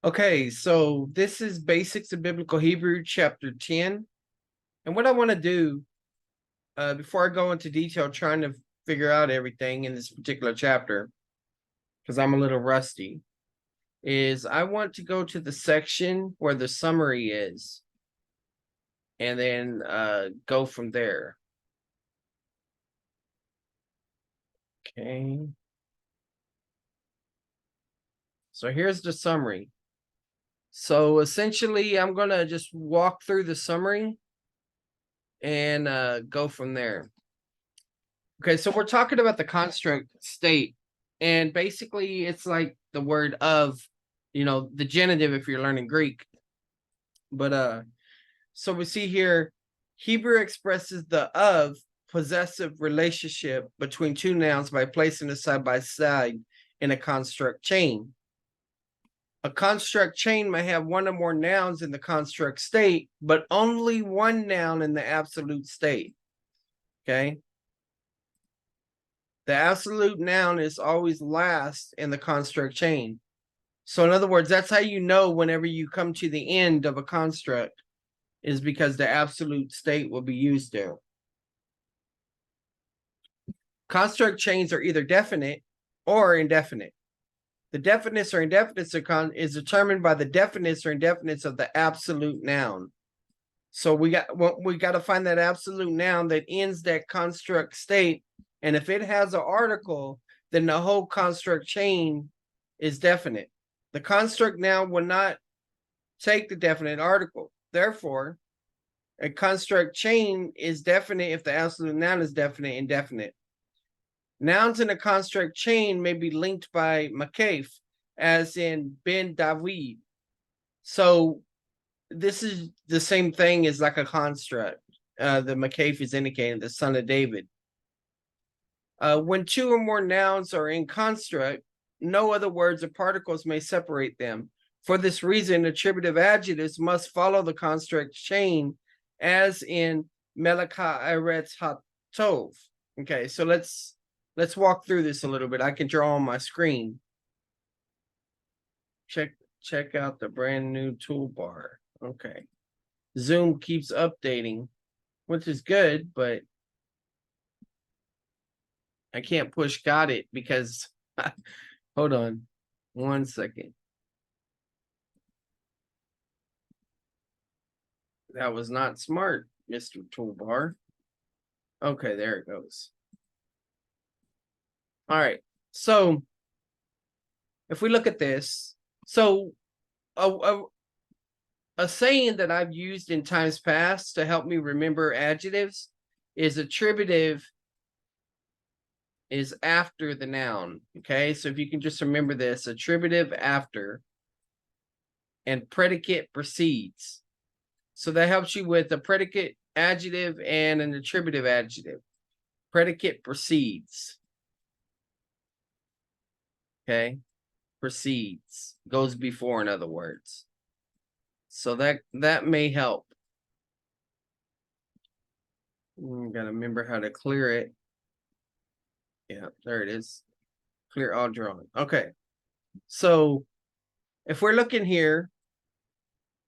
Okay, so this is Basics of Biblical Hebrew, chapter 10. And what I want to do, before I go into detail trying to figure out everything in this particular chapter, because I'm a little rusty, is I want to go to the section where the summary is and then go from there. Okay. So here's the summary. So essentially, I'm going to just walk through the summary and go from there. Okay, so we're talking about the construct state, and basically it's like the word of, the genitive if you're learning Greek. But so we see here Hebrew expresses the of possessive relationship between two nouns by placing it side by side in a construct chain. A construct chain may have one or more nouns in the construct state, but only one noun in the absolute state. Okay. The absolute noun is always last in the construct chain. So in other words, that's how you know whenever you come to the end of a construct is because the absolute state will be used there. Construct chains are either definite or indefinite. The definites or indefinites is determined by the definites or indefinites of the absolute noun. So we got to find that absolute noun that ends that construct state. And if it has an article, then the whole construct chain is definite. The construct noun will not take the definite article. Therefore, a construct chain is definite if the absolute noun is definite and indefinite. Nouns in a construct chain may be linked by makaf, as in Ben David. So this is the same thing as like a construct. The makaf is indicating the son of David. When two or more nouns are in construct, no other words or particles may separate them. For this reason, attributive adjectives must follow the construct chain, as in Melech ha'eretz hatov. Okay, so let's walk through this a little bit. I can draw on my screen. Check out the brand new toolbar. Okay. Zoom keeps updating, which is good, but I can't push got it because hold on 1 second. That was not smart, Mr. Toolbar. Okay, there it goes. All right. So if we look at this, so a saying that I've used in times past to help me remember adjectives is attributive is after the noun. Okay, so if you can just remember this, attributive after and predicate precedes. So that helps you with a predicate adjective and an attributive adjective. Predicate precedes. Okay, precedes, goes before, in other words. So that may help. Gotta remember how to clear it. Yeah, there it is. Clear all drawing. Okay. So if we're looking here,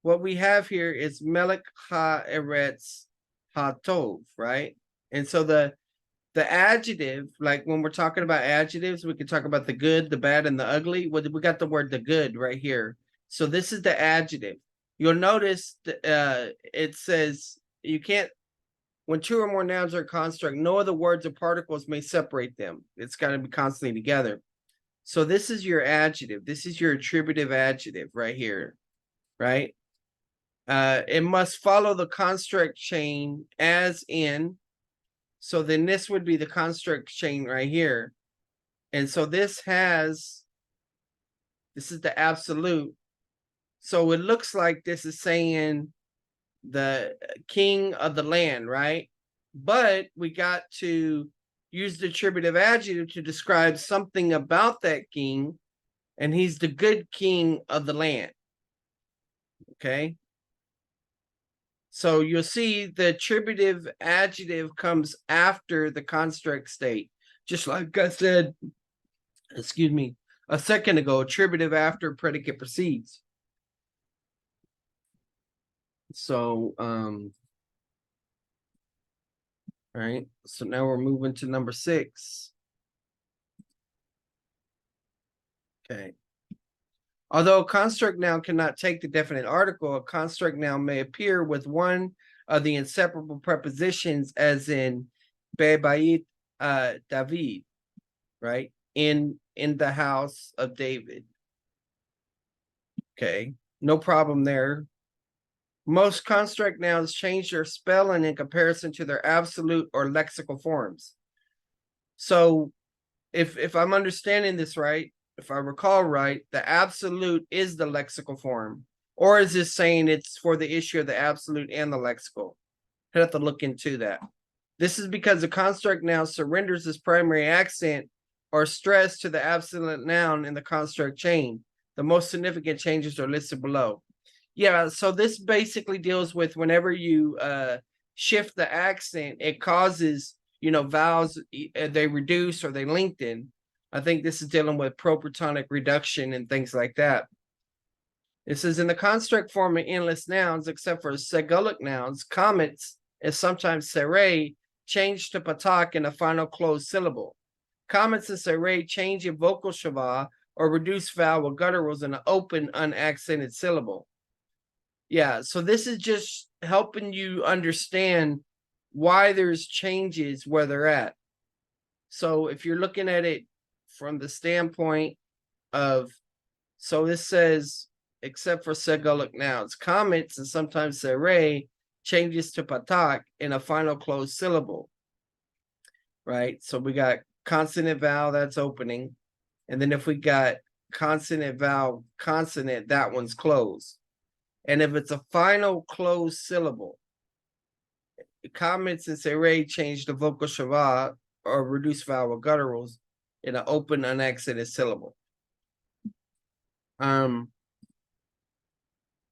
what we have here is Melech ha'eretz hatov, right? And so the adjective, like when we're talking about adjectives, we can talk about the good, the bad, and the ugly. We got the word the good right here. So this is the adjective. You'll notice it says you can't, when two or more nouns are a construct, no other words or particles may separate them. It's got to be constantly together. So this is your adjective. This is your attributive adjective right here, right? It must follow the construct chain as in. So then this would be the construct chain right here. And so this is the absolute. So it looks like this is saying the king of the land, right? But we got to use the attributive adjective to describe something about that king, and he's the good king of the land. Okay. So you'll see the attributive adjective comes after the construct state. Just like I said, excuse me, a second ago, attributive after predicate precedes. So, right. So now we're moving to number 6. Okay. Although a construct noun cannot take the definite article, a construct noun may appear with one of the inseparable prepositions, as in Bebait David, right? In the house of David. Okay, no problem there. Most construct nouns change their spelling in comparison to their absolute or lexical forms. So if I'm understanding this right, if I recall right, the absolute is the lexical form. Or is this saying it's for the issue of the absolute and the lexical? I'd have to look into that. This is because the construct noun surrenders its primary accent or stress to the absolute noun in the construct chain. The most significant changes are listed below. Yeah, so this basically deals with whenever you shift the accent, it causes, vowels, they reduce or they lengthen. I think this is dealing with propratonic reduction and things like that. It says in the construct form of endless nouns, except for Segolic nouns, comets is sometimes seré changed to patak in a final closed syllable. Comets and seré change in vocal shava or reduce vowel gutturals in an open, unaccented syllable. Yeah, so this is just helping you understand why there's changes where they're at. So if you're looking at it from the standpoint of, so this says, except for Segolic nouns, comets and sometimes seré changes to patak in a final closed syllable, right? So we got consonant vowel, that's opening. And then if we got consonant vowel, consonant, that one's closed. And if it's a final closed syllable, comments and seré change the vocal shava or reduce vowel gutturals in an open, unaccented syllable.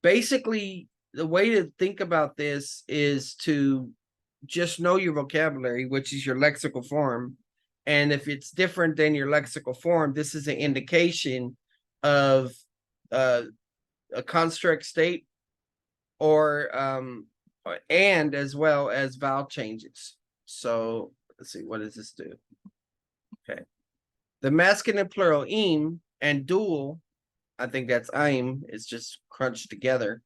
Basically, the way to think about this is to just know your vocabulary, which is your lexical form. And if it's different than your lexical form, this is an indication of a construct state or and as well as vowel changes. So let's see, what does this do? Okay. The masculine plural im and dual, I think that's aim, is just crunched together.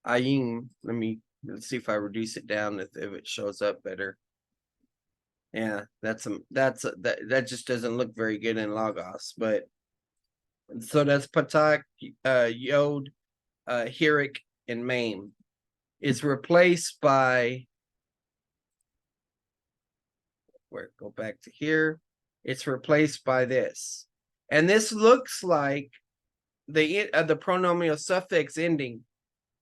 Aim, let's see if I reduce it down if it shows up better. Yeah, that just doesn't look very good in Logos, but so that's Patak, Yod, Hirik, and Maim is replaced by go back to here. It's replaced by this, and this looks like the pronominal suffix ending.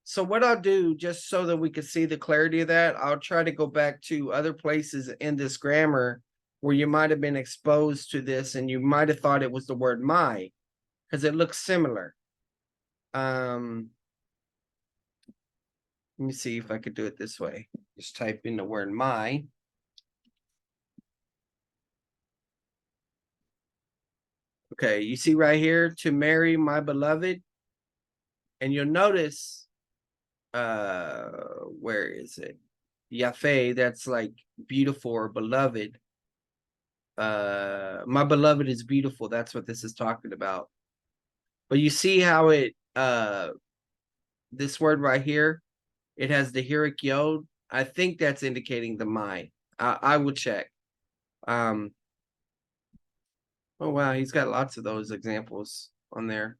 So what I'll do, just so that we can see the clarity of that, I'll try to go back to other places in this grammar where you might have been exposed to this and you might have thought it was the word my, because it looks similar. Let me see if I could do it this way. Just type in the word my. Okay, you see right here, to marry my beloved. And you'll notice, where is it? Yafe, that's like beautiful or beloved. My beloved is beautiful. That's what this is talking about. But you see how it, this word right here, it has the hirik yod. I think that's indicating the my. I will check. Oh wow, he's got lots of those examples on there.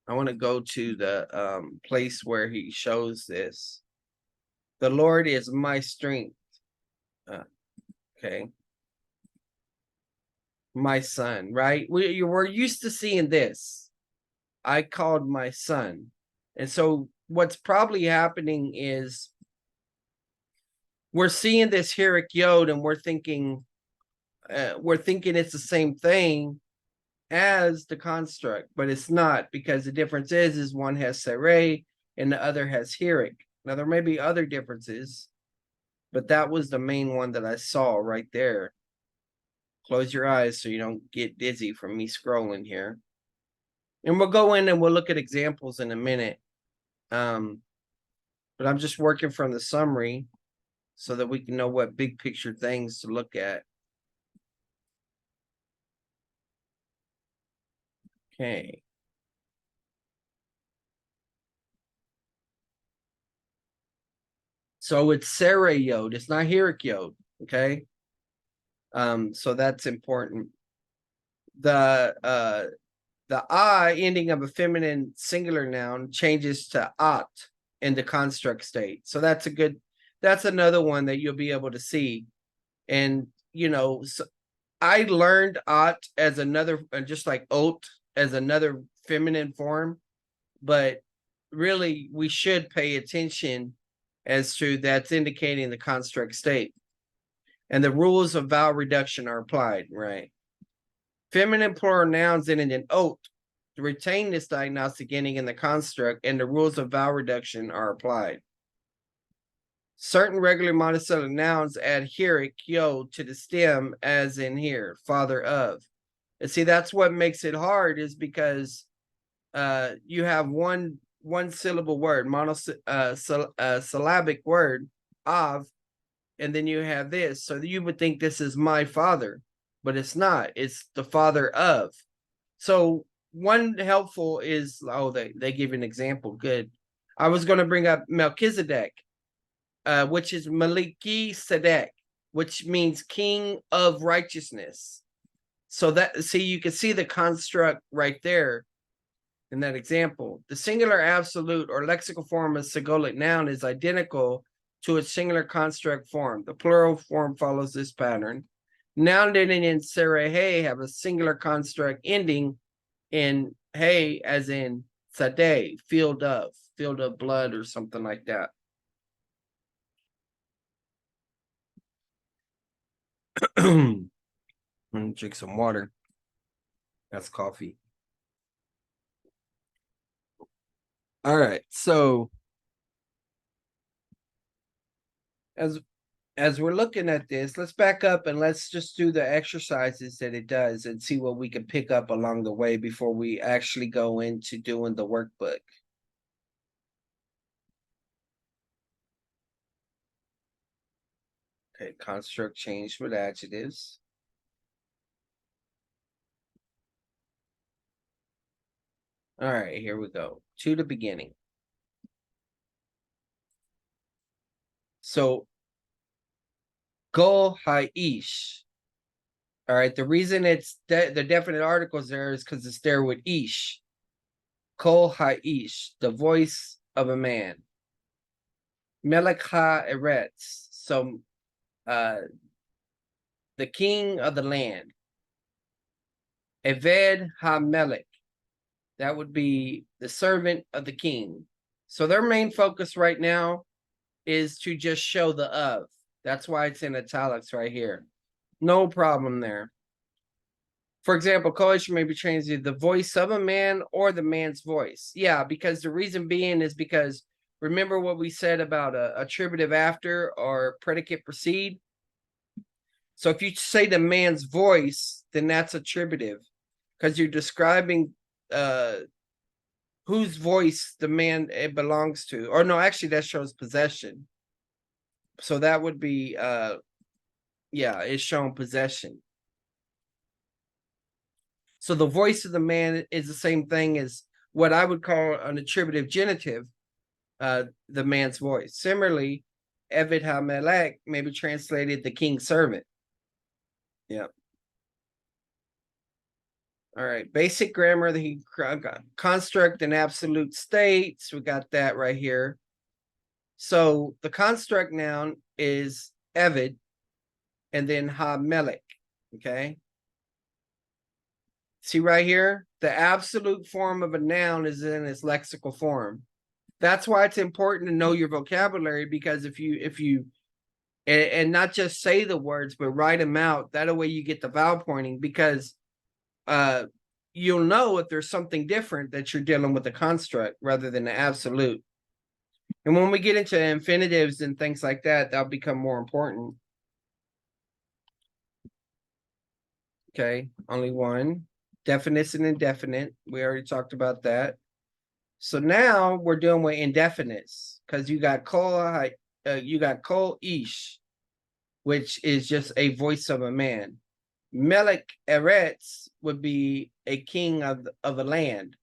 I want to go to the place where he shows this. The Lord is my strength. Okay. My son, right? We're used to seeing this. I called my son. And so what's probably happening is we're seeing this hirik yod and we're thinking it's the same thing as the construct, but it's not, because the difference is one has seré and the other has hirik. Now there may be other differences, but that was the main one that I saw right there. Close your eyes so you don't get dizzy from me scrolling here. And we'll go in and we'll look at examples in a minute. But I'm just working from the summary so that we can know what big picture things to look at. Okay. So it's Sarah Yod, it's not Hirik Yod, okay? So that's important. The I ending of a feminine singular noun changes to at in the construct state. So that's another one that you'll be able to see. And so I learned at as another, just like ot as another feminine form, but really we should pay attention as to that's indicating the construct state. And the rules of vowel reduction are applied, right? Feminine plural nouns ending in ot retain this diagnostic ending in the construct, and the rules of vowel reduction are applied. Certain regular monosyllabic nouns add hirik yod to the stem, as in here, father of. And see, that's what makes it hard, is because you have one syllable word, syllabic word, of, and then you have this. So you would think this is my father, but it's not. It's the father of. So one helpful is, they give an example. Good. I was going to bring up Melchizedek, which is Maliki Sedek, which means king of righteousness. So you can see the construct right there in that example. The singular absolute or lexical form of Sigolic noun is identical to its singular construct form. The plural form follows this pattern. Noun ending in Sarahe have a singular construct ending in hey, as in Sadeh, field of blood, or something like that. I'm gonna drink some water. That's coffee. All right, so as we're looking at this, let's back up and let's just do the exercises that it does and see what we can pick up along the way before we actually go into doing the workbook. Okay, construct change with adjectives. All right, here we go. To the beginning. So, go ish. All right, the reason it's the definite articles there is because it's there with ish. Kol ish, the voice of a man. Melech eretz, so the king of the land. Eved ha-melech, that would be the servant of the king. So their main focus right now is to just show the of. That's why it's in italics right here. No problem there. For example, Koish may be translated the voice of a man or the man's voice. Yeah, because the reason being is because remember what we said about a attributive after or predicate precede? So if you say the man's voice, then that's attributive because you're describing whose voice the man it belongs to. Or no, actually that shows possession. So that would be it's showing possession. So the voice of the man is the same thing as what I would call an attributive genitive, the man's voice. Similarly, Eved HaMelech may be translated the king's servant. Yeah. All right, basic grammar, the construct and absolute states. We got that right here. So the construct noun is Eved and then HaMelech, okay? See right here, the absolute form of a noun is in its lexical form. That's why it's important to know your vocabulary, because if you and not just say the words, but write them out, that way you get the vowel pointing, because you'll know if there's something different that you're dealing with a construct rather than the absolute. And when we get into infinitives and things like that, that'll become more important. Okay, only one. Definites and indefinite. We already talked about that. So now we're dealing with indefinites because you got kol ish, which is just a voice of a man. Melech Eretz would be a king of a land.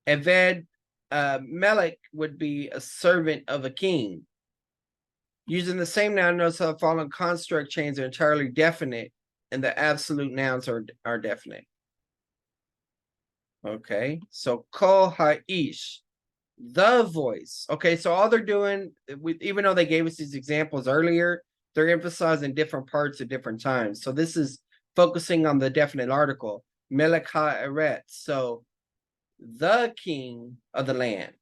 Eved Melech would be a servant of a king. Using the same noun, notice how the following construct chains are entirely definite and the absolute nouns are definite. Okay, so kol ha'ish, the voice. Okay, so all they're doing, even though they gave us these examples earlier, they're emphasizing different parts at different times. So this is focusing on the definite article, Melech ha'eretz. So the king of the land.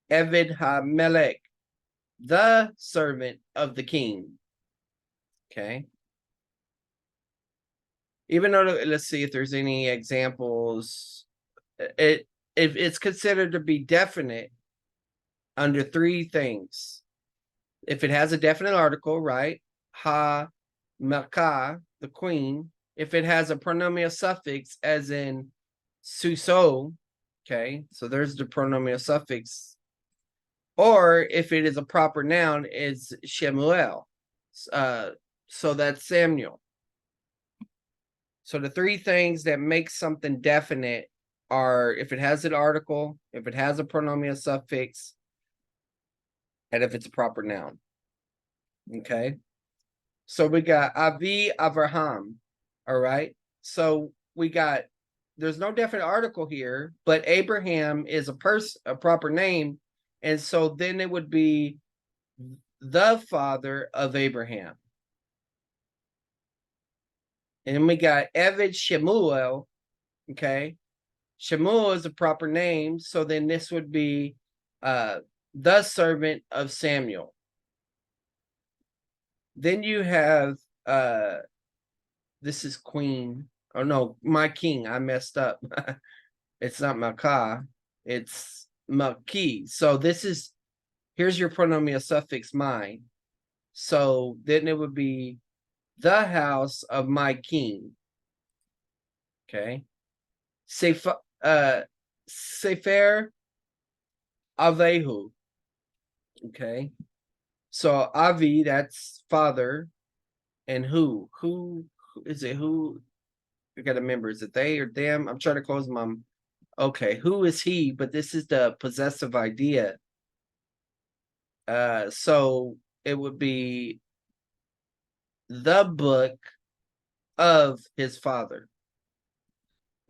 Eved ha'melech, the servant of the king. Okay. Even though, let's see if there's any examples. If it's considered to be definite under three things. If it has a definite article, right? Ha, Melka, the queen. If it has a pronominal suffix, as in suso, okay, so there's the pronominal suffix. Or if it is a proper noun, is Shemuel. So that's Samuel. So the three things that make something definite are if it has an article, if it has a pronominal suffix, and if it's a proper noun. Okay. So we got Avi Avraham. All right. So we got, there's no definite article here, but Abraham is a proper name. And so then it would be the father of Abraham. And then we got Eved Shemuel. Okay. Shemuel is a proper name. So then this would be the servant of Samuel. Then you have this is queen. Oh no, my king. I messed up. It's not Malka, it's Malki. So this is, here's your pronominal suffix mine. So then it would be the house of my king. Okay. Sefer Avehu. Okay. So Avi, that's father. And who is it? Who, I gotta remember, is it they or them? I'm trying to close my, okay, who is he? But this is the possessive idea. So it would be the book of his father.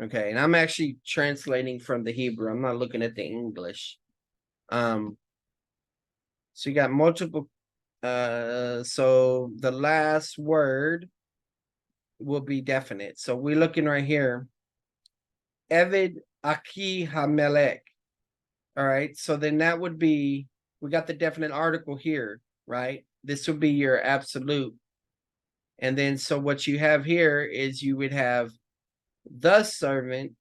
Okay, and I'm actually translating from the Hebrew. I'm not looking at the English. So you got multiple. So the last word will be definite. So we're looking right here. Eved Aki Hamelech. All right. So then that would be, we got the definite article here, right? This would be your absolute. And then so what you have here is you would have the servant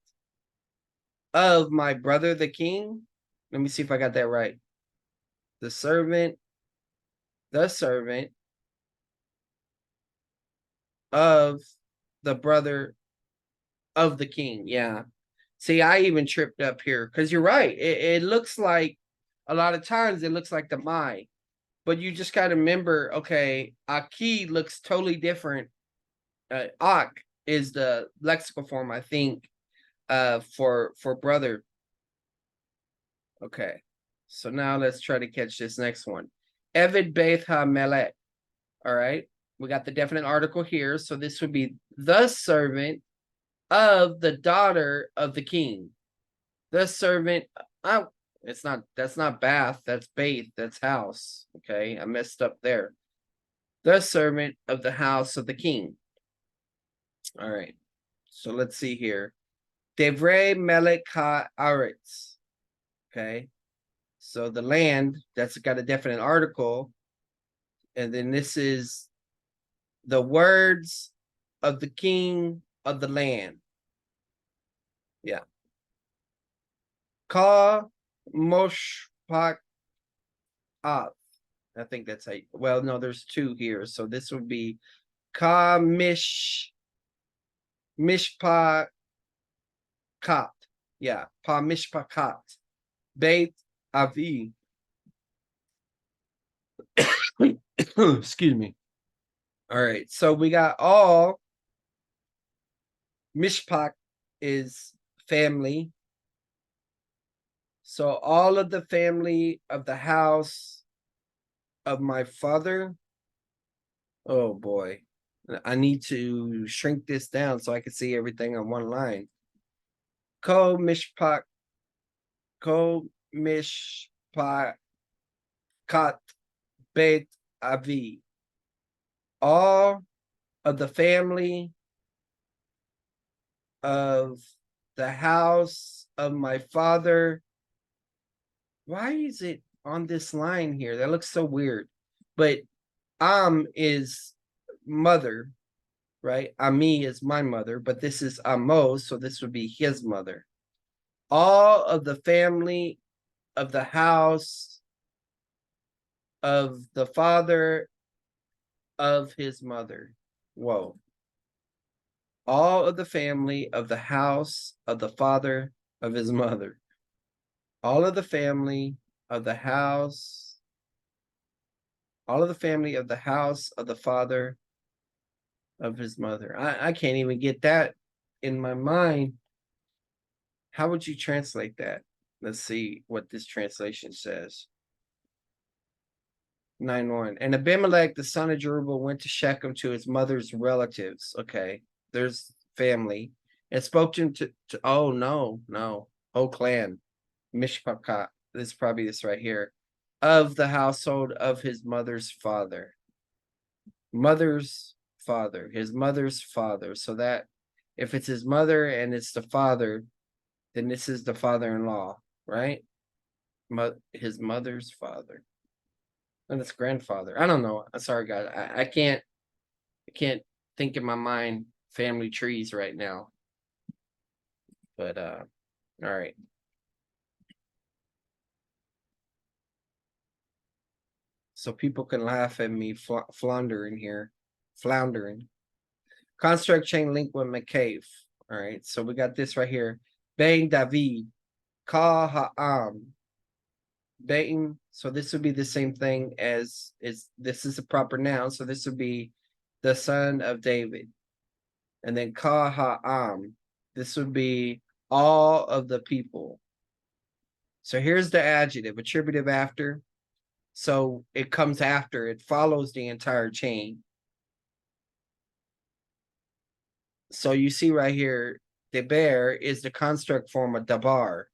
of my brother the king. Let me see if I got that right. The servant of the brother of the king. Yeah. See, I even tripped up here because you're right. It looks like a lot of times it looks like the my, but you just got to remember, okay, Aki looks totally different. Ak is the lexical form, I think, for brother. Okay, so now let's try to catch this next one. Eved Beth HaMelech. All right, we got the definite article here, so this would be the servant of the daughter of the king. The servant. Oh, it's not. That's not bath. That's Beth. That's house. Okay, I messed up there. The servant of the house of the king. All right, so let's see here. Devrei Melech HaAretz. Okay, so the land, that's got a definite article. And then this is the words of the king of the land. Yeah. Ka Moshpak. I think that's how, well, no, there's two here. So this would be Ka Mishpat Kat. Yeah. Pa mishpakat. Beit Avi. Excuse me. All right. So we got all. Mishpak is family. So all of the family of the house of my father. Oh boy. I need to shrink this down so I can see everything on one line. Ko mishpak. Ko mishpakat beit avi. All of the family of the house of my father. Why is it on this line here? That looks so weird. But is mother, right? Ami is my mother, but this is Amos, so this would be his mother. All of the family of the house of the father of his mother. Whoa. All of the family of the house of the father of his mother. All of the family of the house. All of the family of the house of the father of his mother. I can't even get that in my mind. How would you translate that? Let's see what this translation says. 9:1. And Abimelech, the son of Jerubbaal, went to Shechem to his mother's relatives. Okay, there's family. And spoke to him oh no, whole clan. Mishpakat. This is probably this right here. Of the household of his mother's father. Mother's father, his mother's father. So that if it's his mother and it's the father, then this is the father-in-law, right? His mother's father. And it's grandfather. I don't know. I'm sorry, guys. I can't think in my mind family trees right now. But all right. So people can laugh at me floundering here. Floundering. Construct chain link with McCave. All right. So we got this right here. Bang David. Ka ha'am. Bang. So this would be the same thing as this is a proper noun. So this would be the son of David. And then Ka ha'am. This would be all of the people. So here's the adjective, attributive after. So it comes after, it follows the entire chain. So you see right here, deber is the construct form of dabar.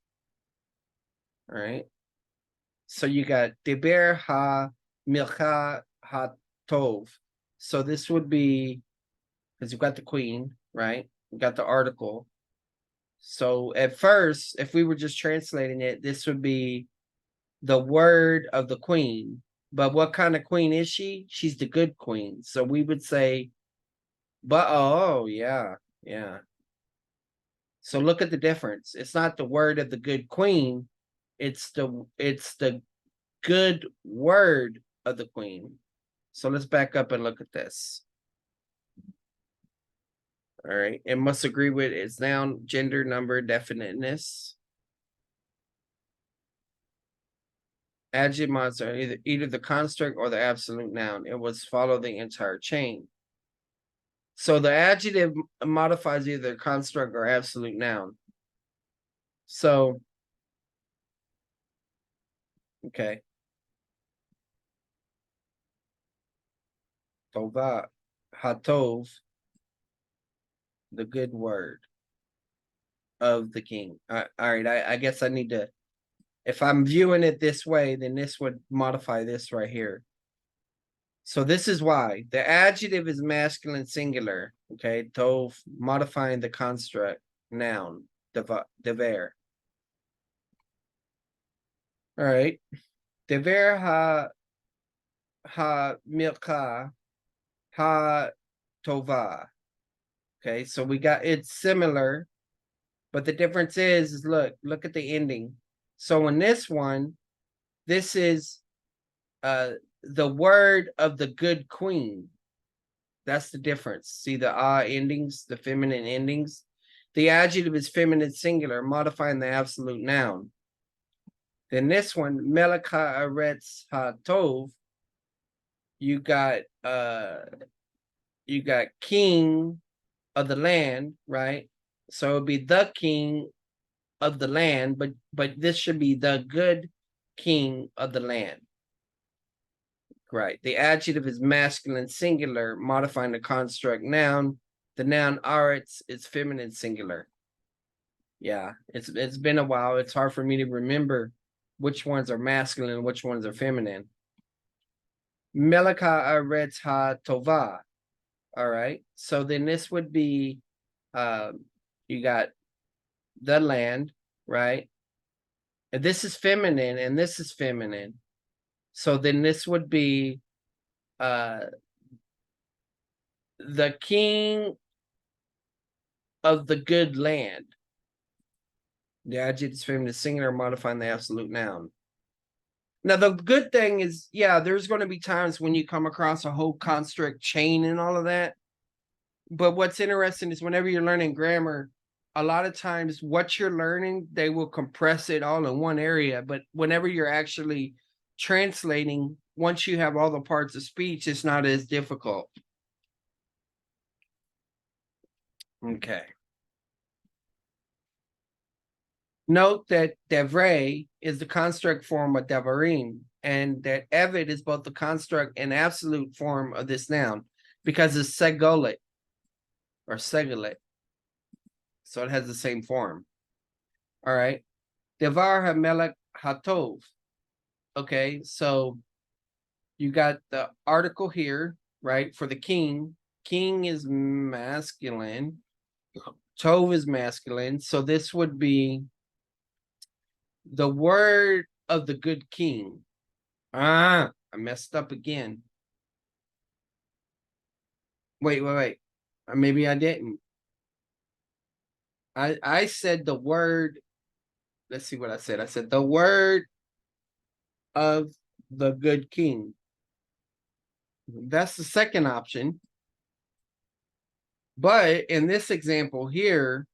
All right. So you got deber ha milcha ha tov. So this would be, because you've got the queen, right? You got the article. So at first, if we were just translating it, this would be the word of the queen. But what kind of queen is she? She's the good queen. So we would say, but oh yeah. So look at the difference. It's not the word of the good queen, it's the good word of the queen. So let's back up and look at this. All right. It must agree with its noun, gender, number, definiteness. Adjective mods are either the construct or the absolute noun. It was follow the entire chain. So the adjective modifies either construct or absolute noun. So, okay. Tova, hatov, the good word of the king. All right, I guess I need to, if I'm viewing it this way, then this would modify this right here. So this is why the adjective is masculine singular. Okay, tov modifying the construct noun dever. All right, dever ha milka ha tova. Okay, so we got it's similar, but the difference is look at the ending. So in this one, this is the word of the good queen. That's the difference. See the endings, the feminine endings. the adjective is feminine singular, modifying the absolute noun. Then this one, Melech haaretz hatov, you got king of the land, right? So it'd be the king of the land, but this should be the good king of the land. Right. The adjective is masculine singular, modifying the construct noun. The noun aretz is feminine singular. Yeah, it's been a while. It's hard for me to remember which ones are masculine and which ones are feminine. Melech haaretz hatova. All right. So then this would be you got the land, right? And this is feminine and this is feminine. So then this would be the king of the good land. The adjective is feminine singular, modifying the absolute noun. Now, the good thing is, yeah, there's going to be times when you come across a whole construct chain and all of that. But what's interesting is whenever you're learning grammar, a lot of times what you're learning, they will compress it all in one area. But whenever you're actually translating, once you have all the parts of speech, it's not as difficult. Okay. Note that devrei is the construct form of devarim, and that eved is both the construct and absolute form of this noun because it's segolet or segolet. So it has the same form. All right. Devar hamelech hatov. Okay, so you got the article here, right? For the king. King is masculine. Tov is masculine. So this would be the word of the good king. I messed up again. Wait. Maybe I didn't. I said the word. Let's see what I said. I said the word of the good king. That's the second option. But in this example here,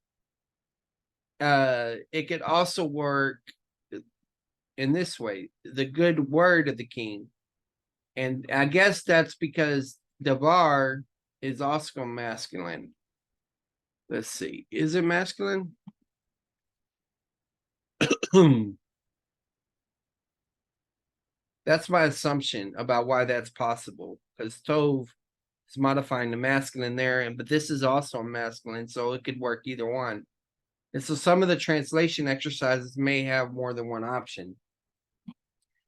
it could also work in this way, the good word of the king. And I guess that's because Devar is also masculine. Let's see. Is it masculine? That's my assumption about why that's possible. Because Tov is modifying the masculine there, but this is also masculine, so it could work either one. And so some of the translation exercises may have more than one option.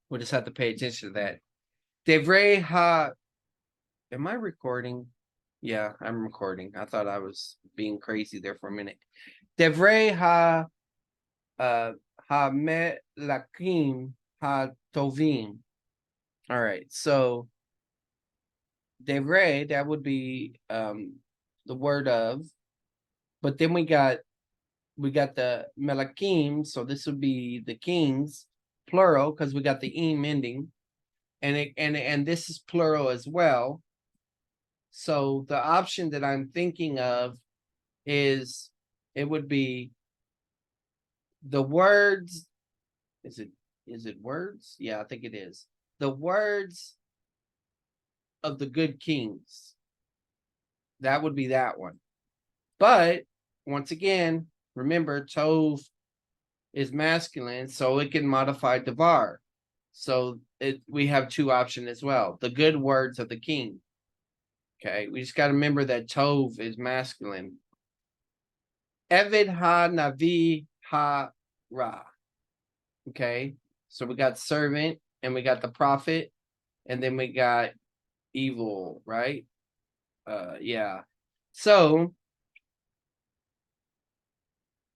We'll just have to pay attention to that. Devrei ha. Am I recording? Yeah, I'm recording. I thought I was being crazy there for a minute. Devrei ha melakim ha tovim. All right, so devrei, that would be the word of, but then we got the melakim, so this would be the kings, plural, because we got the im ending, and this is plural as well. So the option that I'm thinking of is it would be the words. Is it words? Yeah, I think it is. The words of the good kings. That would be that one. But once again, remember Tov is masculine, so it can modify Devar. So we have two options as well. The good words of the king. Okay, we just got to remember that Tov is masculine. Eved ha navi ha ra. Okay, so we got servant and we got the prophet, and then we got evil, right? Yeah. So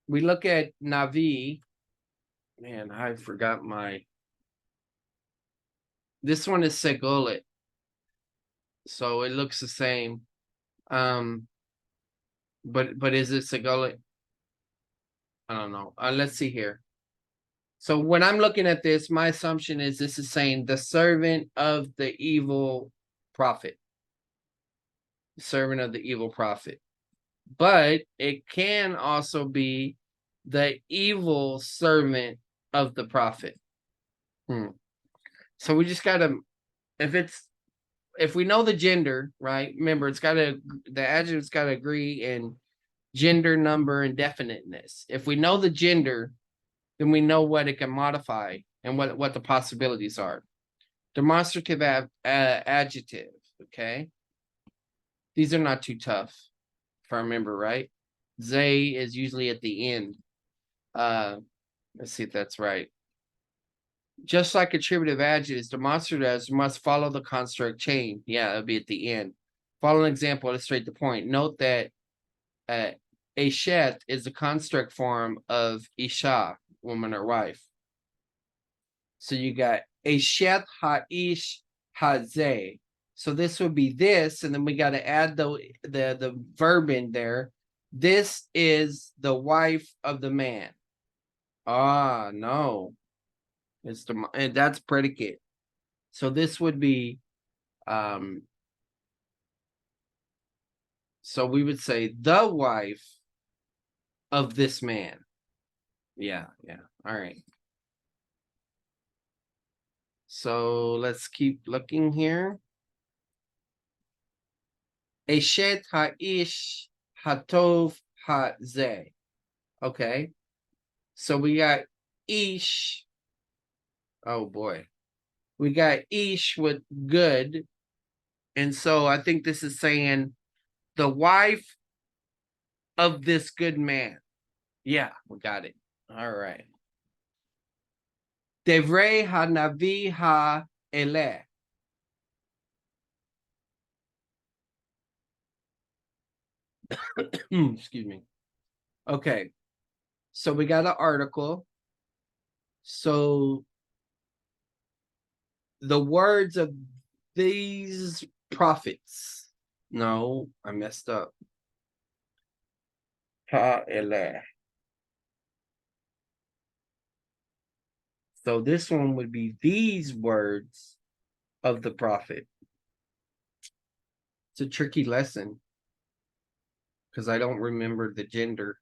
we look at Navi. Man, I forgot my. This one is Segolet. So it looks the same. But is it Segolet? I don't know. Let's see here. So when I'm looking at this, my assumption is this is saying the servant of the evil prophet. Servant of the evil prophet. but it can also be the evil servant of the prophet. So we just gotta, if we know the gender, right? Remember, the adjective's gotta agree in gender, number, and definiteness. If we know the gender, then we know what it can modify and what the possibilities are. Demonstrative adjective, okay? These are not too tough, if I remember right. They is usually at the end. Let's see if that's right. Just like attributive adjectives, demonstratives must follow the construct chain. Yeah, it'll be at the end. Follow an example, illustrate the point. Note that Eshet is the construct form of Isha, woman or wife. So you got Eshet Ha'ish Hazeh. So this would be this, and then we got to add the verb in there. This is the wife of the man. Ah, no. It's and that's predicate. So this would be so we would say the wife of this man. Yeah. All right. So let's keep looking here. Eshet ha'ish hatov hazeh. Okay. So we got ish. Oh boy. We got ish with good. And so I think this is saying the wife of this good man. Yeah, we got it. All right. Devrei hanavi ha'eleh. Excuse me. Okay. So we got an article. So the words of these prophets. No, I messed up. Ha'eleh. So this one would be these words of the prophet. It's a tricky lesson because I don't remember the gender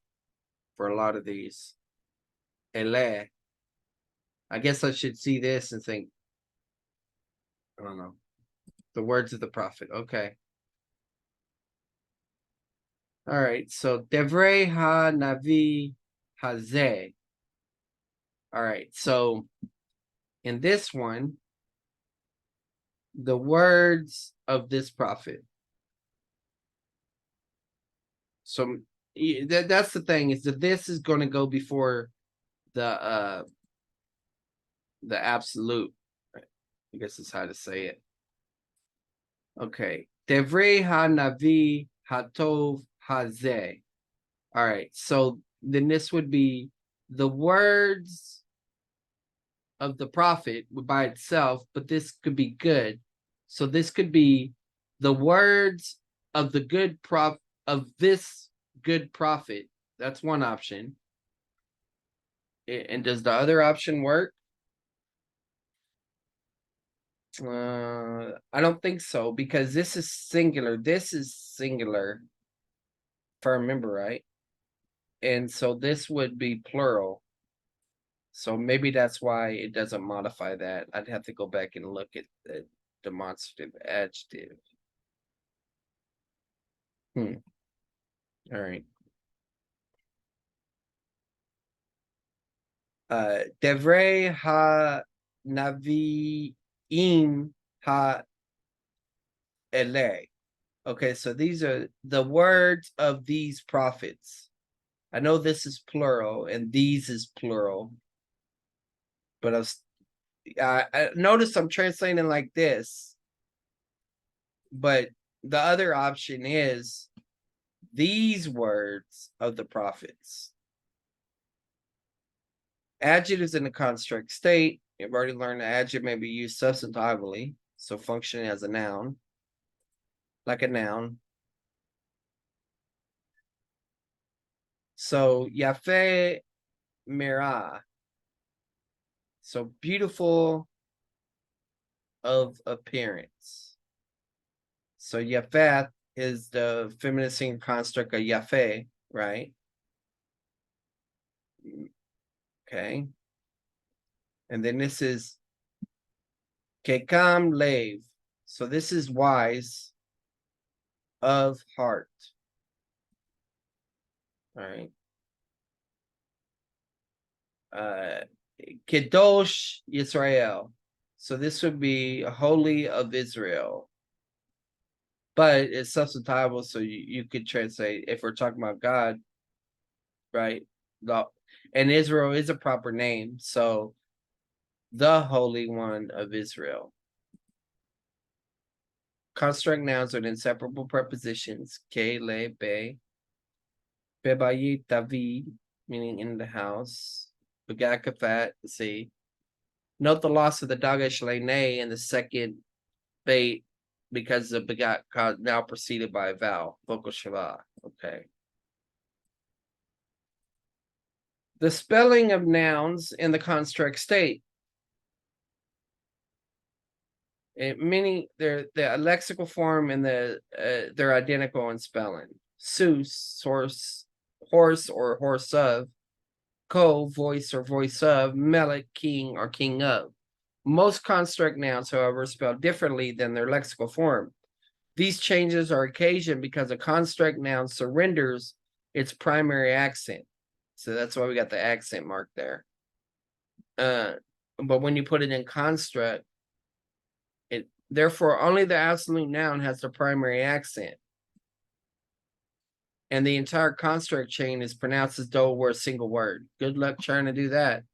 for a lot of these. Eleh. I guess I should see this and think, I don't know. The words of the prophet. Okay. All right. So Devrei ha Navi Hazeh. All right. So in this one, the words of this prophet. So that's the thing, is that this is going to go before the absolute. I guess is how to say it. Okay. Devrei ha-navi hatov hazeh. All right. So then this would be the words of the prophet by itself, but this could be good. So this could be the words of the good of this good prophet. That's one option. And does the other option work? I don't think so, because this is singular. This is singular, if I remember right. And so this would be plural. So maybe that's why it doesn't modify that. I'd have to go back and look at the demonstrative adjective. All right. Devrei ha naviim ha eleh. Okay, so these are the words of these prophets. I know this is plural and these is plural, but I notice I'm translating like this, but the other option is these words of the prophets. Adjectives in the construct state. You've already learned the adjective may be used substantively, so functioning as a noun, like a noun. So Yafeh Mirah. So beautiful of appearance. So Yafeth is the feminine singular construct of Yafeh, right? Okay. And then this is Kekam Lev. So this is wise of heart. All right. Kedosh Israel. So this would be holy of Israel. But it's substantival, so you could translate if we're talking about God, right? And Israel is a proper name, so the Holy One of Israel. Construct nouns are inseparable prepositions. Ke, le, be. Bebayit, David, meaning in the house. Begat, kafat, see. Note the loss of the Dagesh Lene in the second bait because the begat now preceded by a vowel. Vocal Shava. Okay. The spelling of nouns in the construct state. The lexical form and they're identical in spelling. Sus, horse or horse of. Ko, voice or voice of. Melech, king or king of. Most construct nouns, however, are spelled differently than their lexical form. These changes are occasioned because a construct noun surrenders its primary accent. So that's why we got the accent mark there. But when you put it in construct, therefore only the absolute noun has the primary accent. And the entire construct chain is pronounced as though it were a single word. Good luck trying to do that.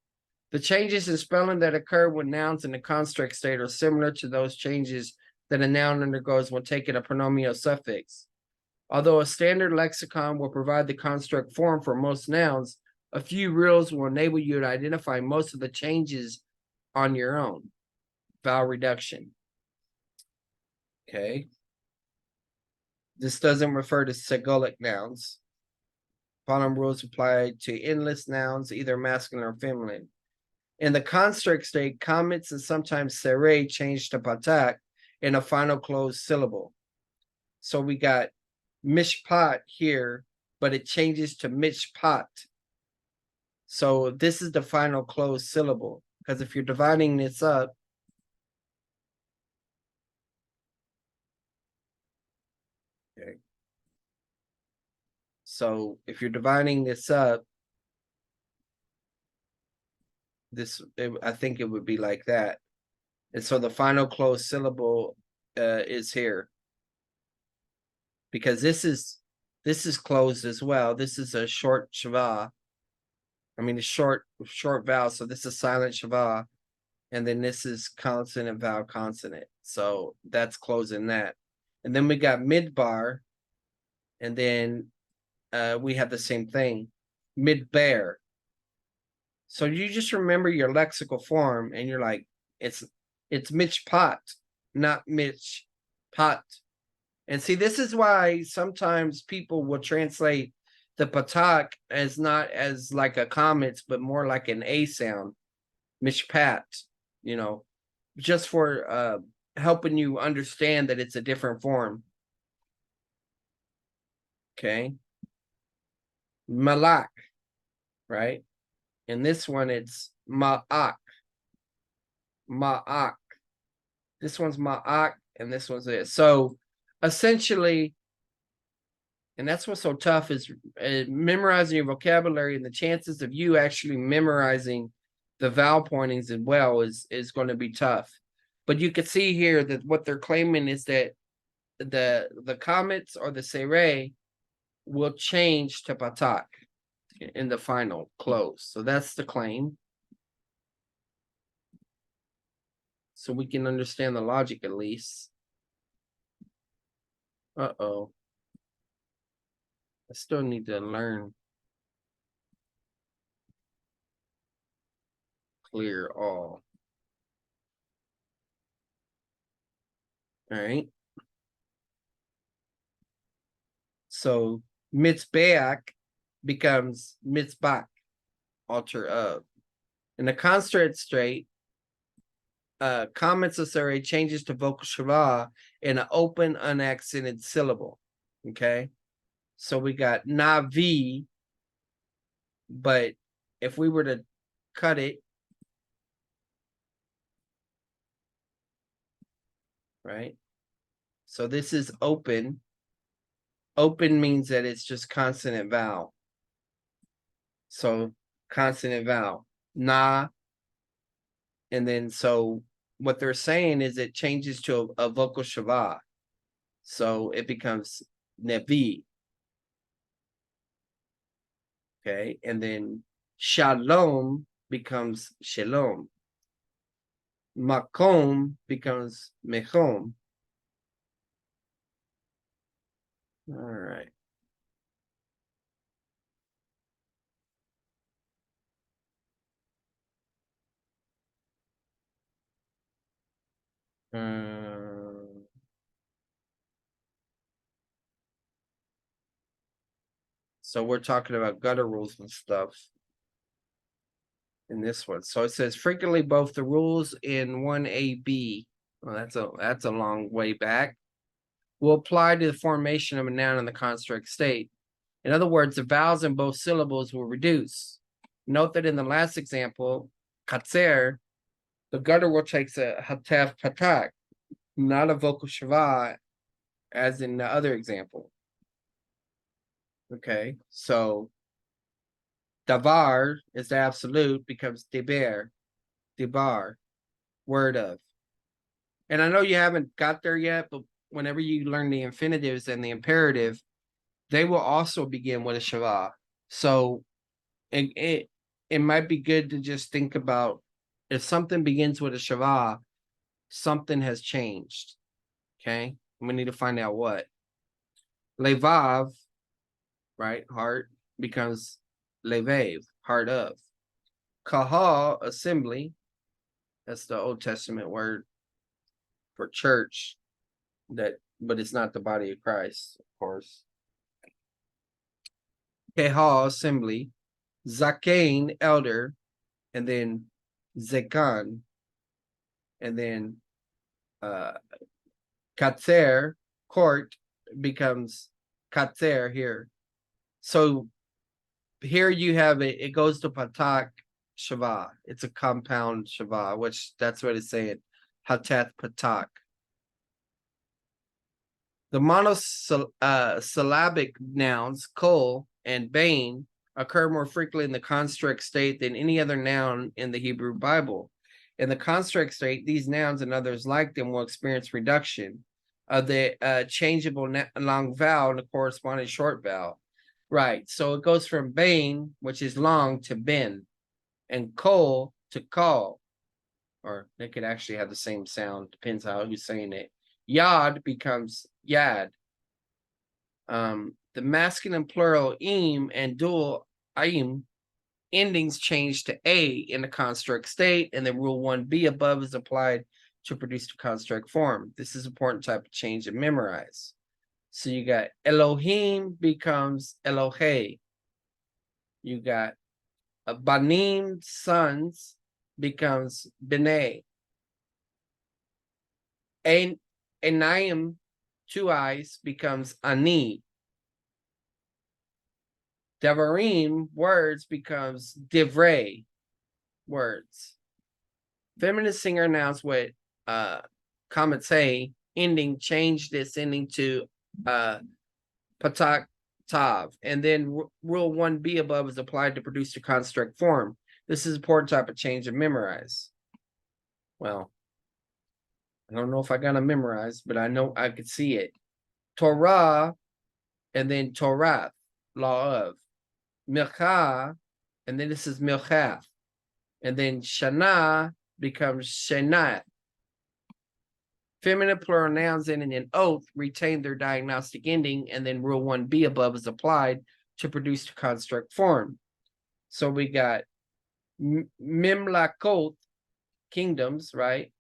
The changes in spelling that occur when nouns in the construct state are similar to those changes that a noun undergoes when taking a pronominal suffix. Although a standard lexicon will provide the construct form for most nouns, a few rules will enable you to identify most of the changes on your own. Vowel reduction. Okay. This doesn't refer to Segolic nouns. Following rules apply to endless nouns, either masculine or feminine. In the construct state, comments and sometimes serre change to patak in a final closed syllable. So we got mishpat here, but it changes to mishpat. So this is the final closed syllable, because if you're dividing this up, okay. So if you're dividing this up, I think it would be like that. And so the final closed syllable is here. Because this is closed as well. This is a short shava. I mean, a short vowel. So this is silent shava. And then this is consonant, vowel, consonant. So that's closing that. And then we got midbar. And then we have the same thing, midbar. So you just remember your lexical form and you're like, it's mishpat, not mishpat. And see, this is why sometimes people will translate the patak as not as like a comments, but more like an A sound, mishpat, just for helping you understand that it's a different form. Okay. Malak, right? And this one, it's ma'ak. Ma'ak. This one's ma'ak, and this one's it. So essentially, and that's what's so tough is memorizing your vocabulary, and the chances of you actually memorizing the vowel pointings as well is going to be tough. But you can see here that what they're claiming is that the comments or the serre will change to patak in the final close. So that's the claim. So we can understand the logic at least. Uh-oh. I still need to learn. Clear all. All right. So mitzbeach becomes mitzbach, alter of. In the construct straight, comments of serre changes to vocal shava in an open, unaccented syllable. Okay. So we got Navi, but if we were to cut it, right? So this is open. Open means that it's just consonant vowel. So consonant vowel. Na. And then so what they're saying is it changes to a vocal shava. So it becomes Nevi. Okay. And then Shalom becomes Shalom. Makom becomes Mechom. All right. So we're talking about gutter rules and stuff in this one. So it says frequently both the rules in 1AB. Well, that's a long way back. Will apply to the formation of a noun in the construct state. In other words, the vowels in both syllables will reduce. Note that in the last example, katser, the guttural takes a hataf patak, not a vocal shava, as in the other example. Okay, so davar is the absolute, becomes deber, debar, word of. And I know you haven't got there yet, but whenever you learn the infinitives and the imperative, they will also begin with a shava. So it might be good to just think about if something begins with a shava, something has changed. Okay, we need to find out what. Levav, right? Heart becomes levav, heart of. Kahal, assembly. That's the Old Testament word for church. But it's not the body of Christ, of course. Kahal, assembly. Zakain, elder, and then Zekan, and then Katzer, court, becomes Katzer here. So here you have it goes to Patak Shava. It's a compound Shava, which that's what it's saying. Hatat Patak. The monosyllabic nouns, kol and bain, occur more frequently in the construct state than any other noun in the Hebrew Bible. In the construct state, these nouns and others like them will experience reduction of the changeable long vowel and the corresponding short vowel. Right. So it goes from bain, which is long, to ben, and kol to call. Or they could actually have the same sound, depends how who's saying it. Yad becomes yad. The masculine plural im and dual aim endings change to a in the construct state, and the rule 1b above is applied to produce the construct form. This is an important type of change to memorize. So you got Elohim becomes Elohe. You got Banim, sons, becomes B'nai. Enayim, two eyes, becomes Ani. Devarim, words, becomes Divrei, words. Feminine singer nouns with Kamatse ending, change this ending to Patak Tav. And then rule 1b above is applied to produce the construct form. This is an important type of change to memorize. Well, I don't know if I got to memorize, but I know I could see it. Torah, and then Torath, law of. Milcha, and then this is Milchath. And then Shana becomes Shenath. Feminine plural nouns ending in oath retain their diagnostic ending, and then rule 1b above is applied to produce the construct form. So we got Mimlakot, kingdoms, right?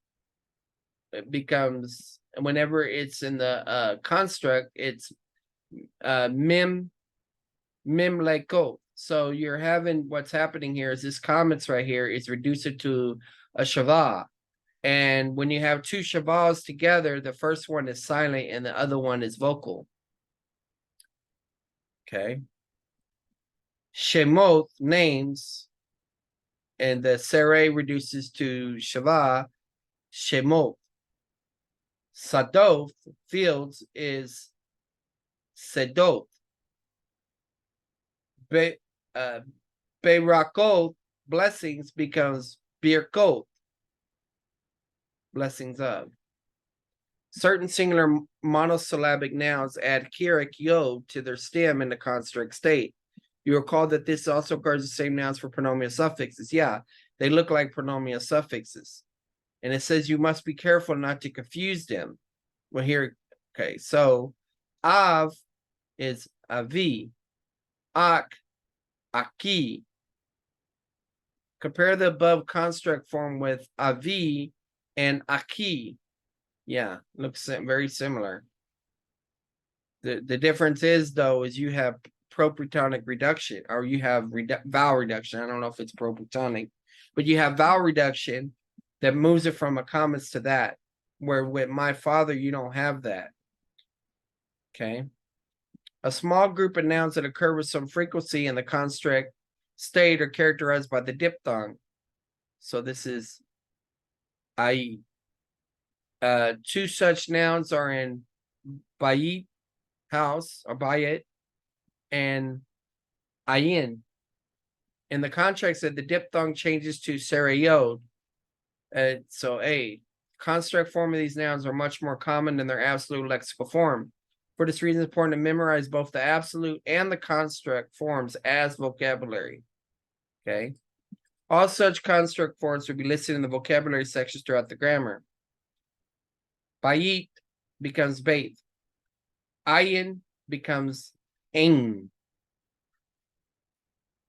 It becomes, whenever it's in the construct, it's Mimlakot. So you're having, what's happening here is this comments right here is reduced to a shava. And when you have two shavas together, the first one is silent and the other one is vocal. Okay. Shemot, names, and the Sarai reduces to Shava, Shemot. Sadoth, fields, is Sedot. Be, Berakot, blessings, becomes Birkot, blessings of. Certain singular monosyllabic nouns add kirik yod to their stem in the construct state. You recall that this also occurs the same nouns for pronominal suffixes. Yeah, they look like pronominal suffixes. And it says you must be careful not to confuse them. Well, here, okay, so Av is Avi, Ak, Aki. Compare the above construct form with Avi and Aki. Yeah, looks very similar. The difference is, though, is you have proplatonic reduction, or you have vowel reduction. I don't know if it's proplatonic, but you have vowel reduction that moves it from a commas to that, where with my father, you don't have that. Okay. A small group of nouns that occur with some frequency in the construct state are characterized by the diphthong. So this is I. Two such nouns are in Bayit, house, or Bayit, and Ayin. In the contract said the diphthong changes to Sarayod. So A. Construct form of these nouns are much more common than their absolute lexical form. For this reason, it's important to memorize both the absolute and the construct forms as vocabulary. Okay. All such construct forms will be listed in the vocabulary sections throughout the grammar. Bayit becomes bait. Ayin becomes ing.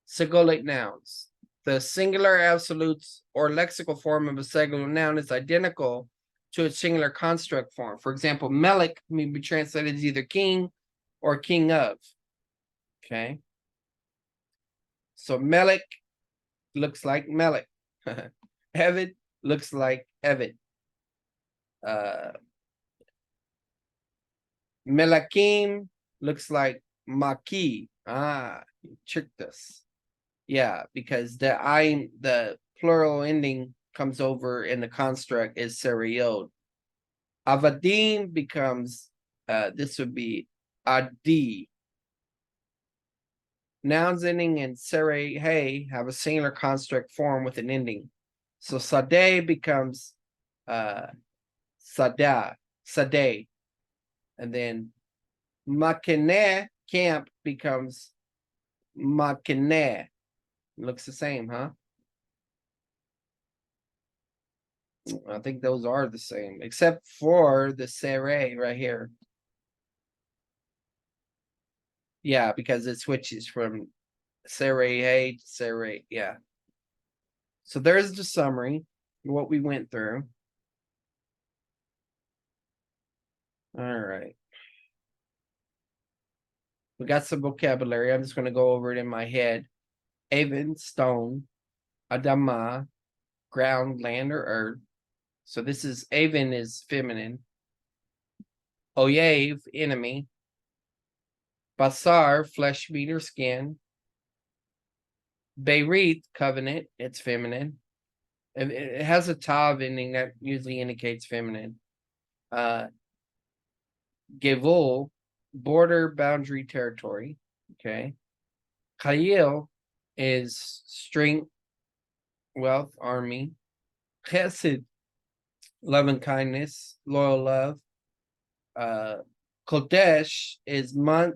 Sigolic nouns. The singular absolutes or lexical form of a singular noun is identical to its singular construct form. For example, Melik may be translated as either king or king of. Okay. So Melik looks like Melik. Evid looks like Evid. Melakim looks like Maki. Ah, you tricked us. Yeah, because the plural ending comes over in the construct is Seriod. Avadim becomes this would be Adi. Nouns ending in Sere hey have a singular construct form with an ending. So Sadeh becomes Sada, Sadeh. And then Makineh, camp, becomes Makineh. Looks the same, huh? I think those are the same, except for the Sere right here. Yeah, because it switches from Sere hey to Sere. Yeah. So there's the summary, what we went through. All right. We got some vocabulary. I'm just going to go over it in my head. Avon, stone. Adama, ground, land, or earth. So this is Avon is feminine. Oyev, enemy. Basar, flesh, meat, or skin. Beirith, covenant, it's feminine. It has a tav ending that usually indicates feminine. Gevul, border, boundary, territory. Okay. Chayil is strength, wealth, army. Chesed, love and kindness, loyal love. Kodesh is month,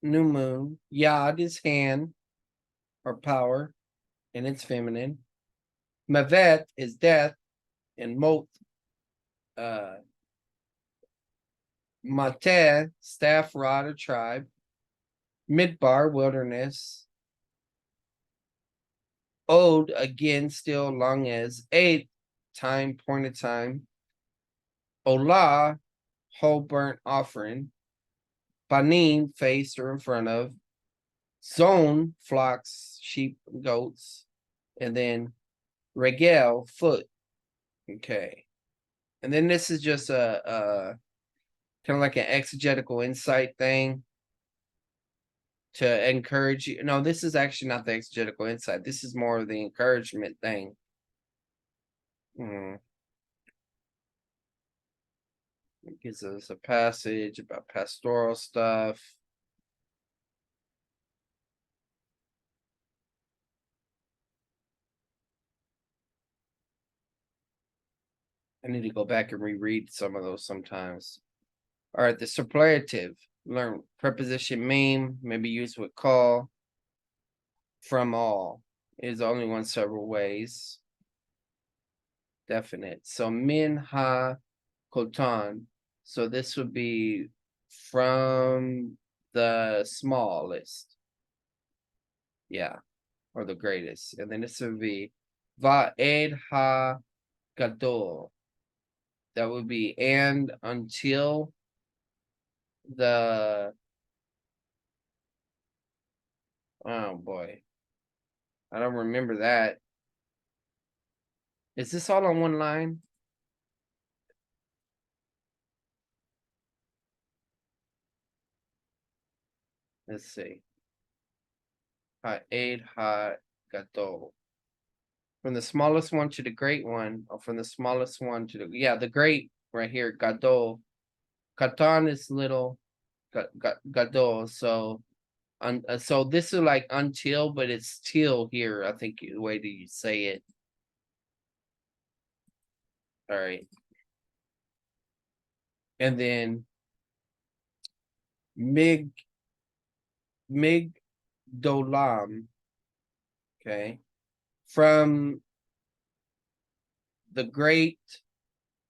new moon. Yad is hand or power, and it's feminine. Mavet is death, and Mot, Mateh, staff, rod, or tribe. Midbar, wilderness. Ode, again, still long as. Eight, time, point of time. Olah, whole burnt offering. Banim, face or in front of. Zone, flocks, sheep, goats. And then regel, foot. Okay. And then this is just a kind of like an exegetical insight thing to encourage you. No, this is actually not the exegetical insight. This is more of the encouragement thing. It gives us a passage about pastoral stuff. I need to go back and reread some of those sometimes. All right, the superlative. Learn preposition mean, maybe used with call. From all is only one several ways. Definite. So min ha kotan. So this would be from the smallest. Yeah, or the greatest. And then this would be va'ed ha gadol. That would be and until the, oh boy, I don't remember that. Is this all on one line? Let's see. Ha'ed ha gadol. From the smallest one to the great one, or from the smallest one to the, yeah, the great right here, gadol. Katan is little, gadol. So, so this is like until, but it's till here. I think the way that you say it. All right, and then mig dolam. Okay, from the great.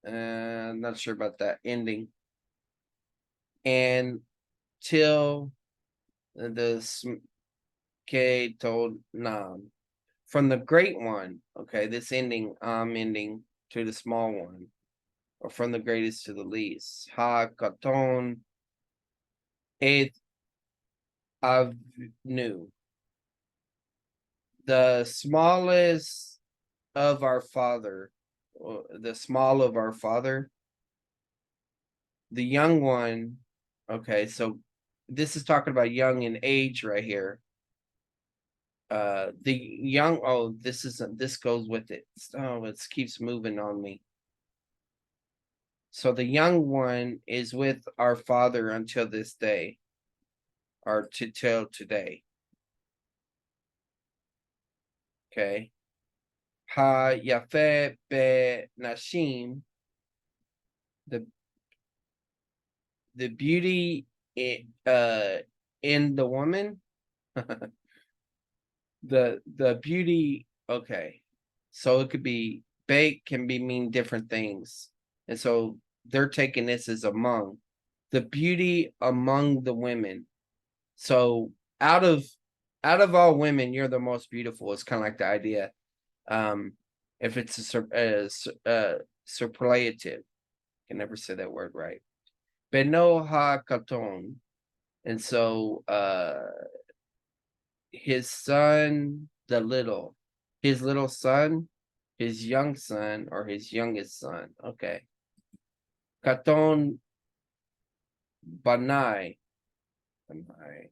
I'm not sure about that ending. And till the K told Nam. From the great one, okay, this ending, ending to the small one, or from the greatest to the least. Ha katon et avnu. The smallest of our father, the small of our father, the young one. Okay, so this is talking about young in age right here. The young, oh, this goes with it. Oh, it keeps moving on me. So the young one is with our father until this day, or till today. Okay. Ha yafe be nashim. The beauty in the woman. the beauty, okay. So it could be bake can be mean different things. And so they're taking this as among the beauty among the women. So out of all women, you're the most beautiful. It's kind of like the idea. If it's a superlative, I can never say that word right. Beno ha katon. And so his son, his little son, his young son, or his youngest son. Okay. Katon banai. Banai.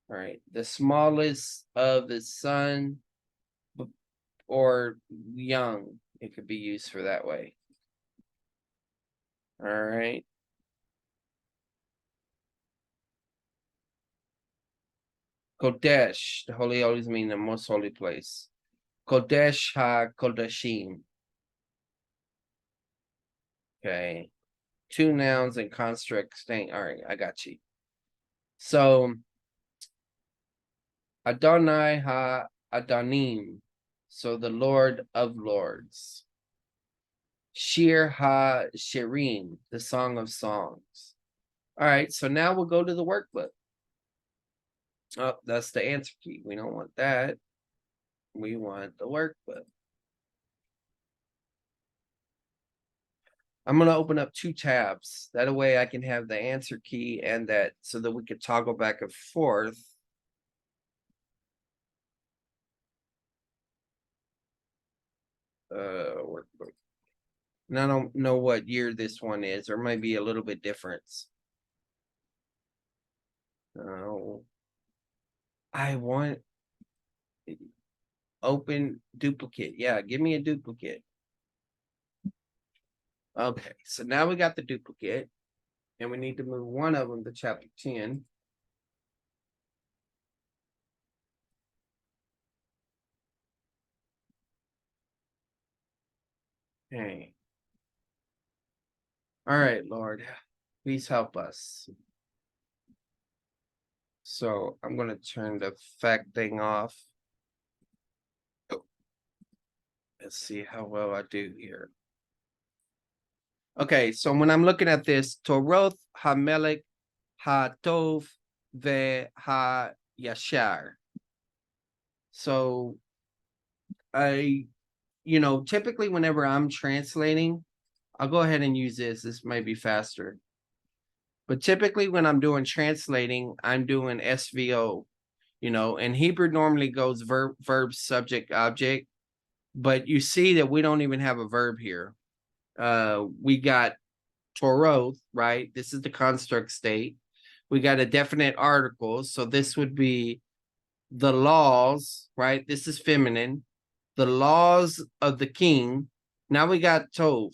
All right. The smallest of his son, or young. It could be used for that way. All right. Kodesh, the holy always mean the most holy place. Kodesh ha kodashim. Okay. Two nouns and construct staying. All right, I got you. So Adonai ha Adonim. So the Lord of Lords. Shir ha Shirim, the Song of Songs. All right, so now we'll go to the workbook. Oh, that's the answer key. We don't want that. We want the workbook. I'm going to open up 2 tabs. That way I can have the answer key and that so that we could toggle back and forth. Workbook. And I don't know what year this one is. There might be a little bit difference. No. I want open duplicate. Yeah, give me a duplicate. Okay, so now we got the duplicate, and we need to move one of them to chapter 10. Okay. All right, Lord, please help us. So I'm going to turn the fact thing off. Let's see how well I do here. Okay, so when I'm looking at this, Toroth HaMelech HaTov Ve HaYashar. So typically whenever I'm translating, I'll go ahead and use this. This might be faster. But typically when I'm doing translating, I'm doing SVO, and Hebrew normally goes verb, subject, object. But you see that we don't even have a verb here. We got Toroth, right? This is the construct state. We got a definite article. So this would be the laws, right? This is feminine. The laws of the king. Now we got Tov.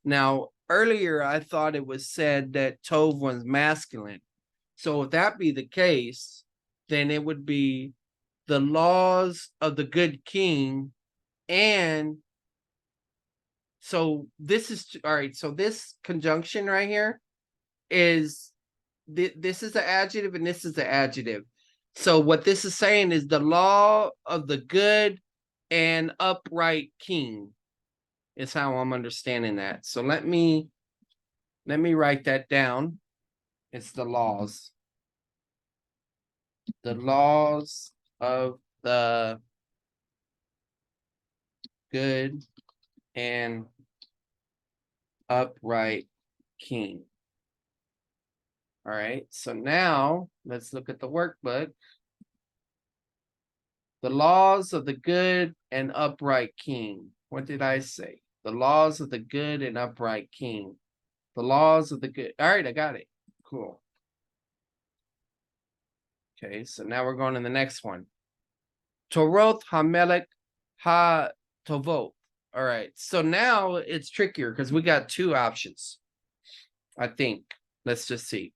Now, earlier I thought it was said that Tov was masculine. So if that be the case, then it would be the laws of the good king. And so this is all right. So this conjunction right here is this is the adjective and this is the adjective. So what this is saying is the law of the good and upright king is how I'm understanding that. So let me write that down. It's the laws. The laws of the good and upright king. All right, so now let's look at the workbook. The laws of the good and upright king. What did I say? The laws of the good and upright king. The laws of the good. All right, I got it. Cool. Okay, so now we're going to the next one. Toroth HaMelech HaTovot. All right, so now it's trickier because we got two options, I think. Let's just see.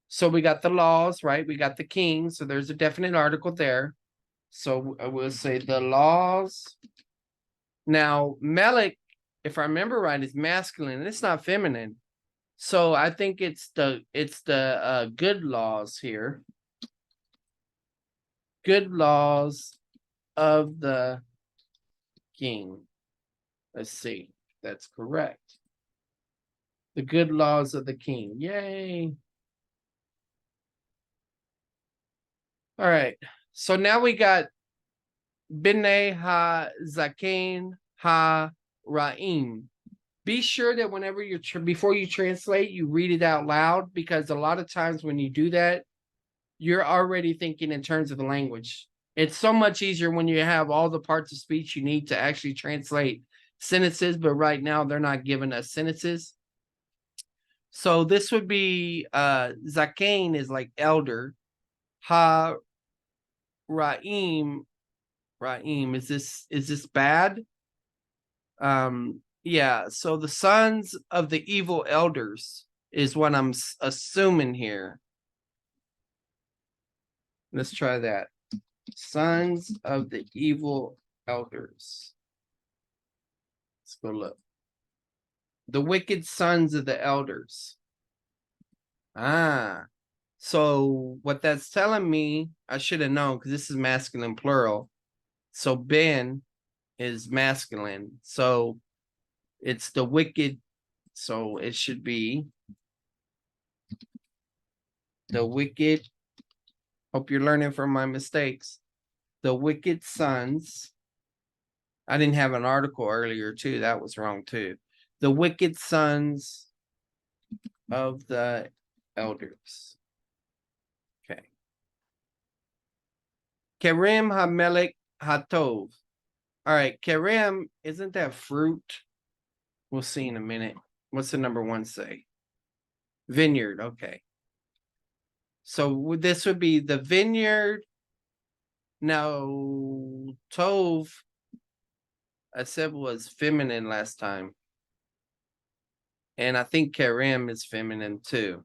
So we got the laws, right? We got the king. So there's a definite article there. So I will say the laws. Now, Melech, if I remember right, is masculine and it's not feminine. So I think it's the good laws here. Good laws of the king. Let's see. That's correct. The good laws of the king. Yay. All right. So now we got B'nai Ha-Zaken Ha-Ra'im. Be sure that whenever before you translate, you read it out loud, because a lot of times when you do that, you're already thinking in terms of the language. It's so much easier when you have all the parts of speech you need to actually translate sentences, but right now they're not giving us sentences. So this would be Zaken is like elder. Ha Ra'im is this bad? Yeah, so the sons of the evil elders is what I'm assuming here. Let's try that. Sons of the evil elders. Let's go look. The wicked sons of the elders. Ah, so what that's telling me, I should have known because this is masculine plural. So Ben is masculine. So it's the wicked. So it should be the wicked. Hope you're learning from my mistakes. The wicked sons. I didn't have an article earlier too. That was wrong too. The wicked sons of the elders. Okay. Kerem HaMelech HaTov. All right, Kerem, isn't that fruit? We'll see in a minute. What's the number one say? Vineyard, okay. So this would be the vineyard. Now, Tov, I said was feminine last time. And I think Kerem is feminine too.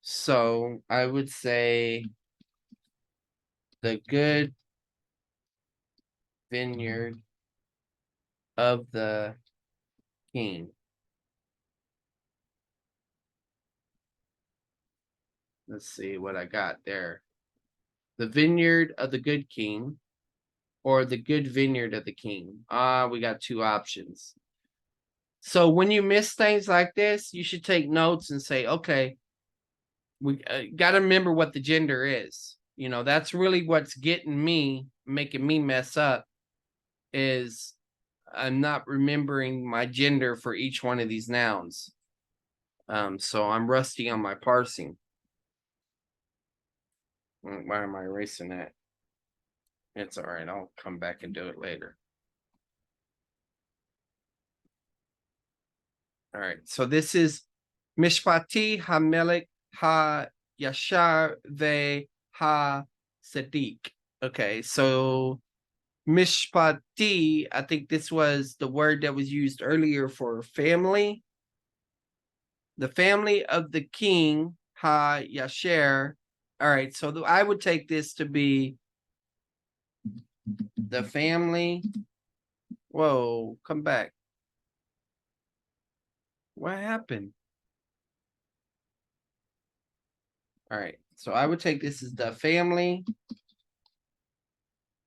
So I would say the good vineyard of the king. Let's see what I got there. The vineyard of the good king or the good vineyard of the king. We got two options. So when you miss things like this, you should take notes and say, okay, we got to remember what the gender is. You know, that's really what's getting me, making me mess up, is I'm not remembering my gender for each one of these nouns. So I'm rusty on my parsing. Why am I erasing that? It's all right. I'll come back and do it later. All right. So this is Mishpati HaMelech HaYashar Ve HaSadiq. Okay. So Mishpati, I think this was the word that was used earlier for family. The family of the king, HaYasher. All right. So I would take this to be the family. Whoa, come back. What happened? All right. So I would take this as the family.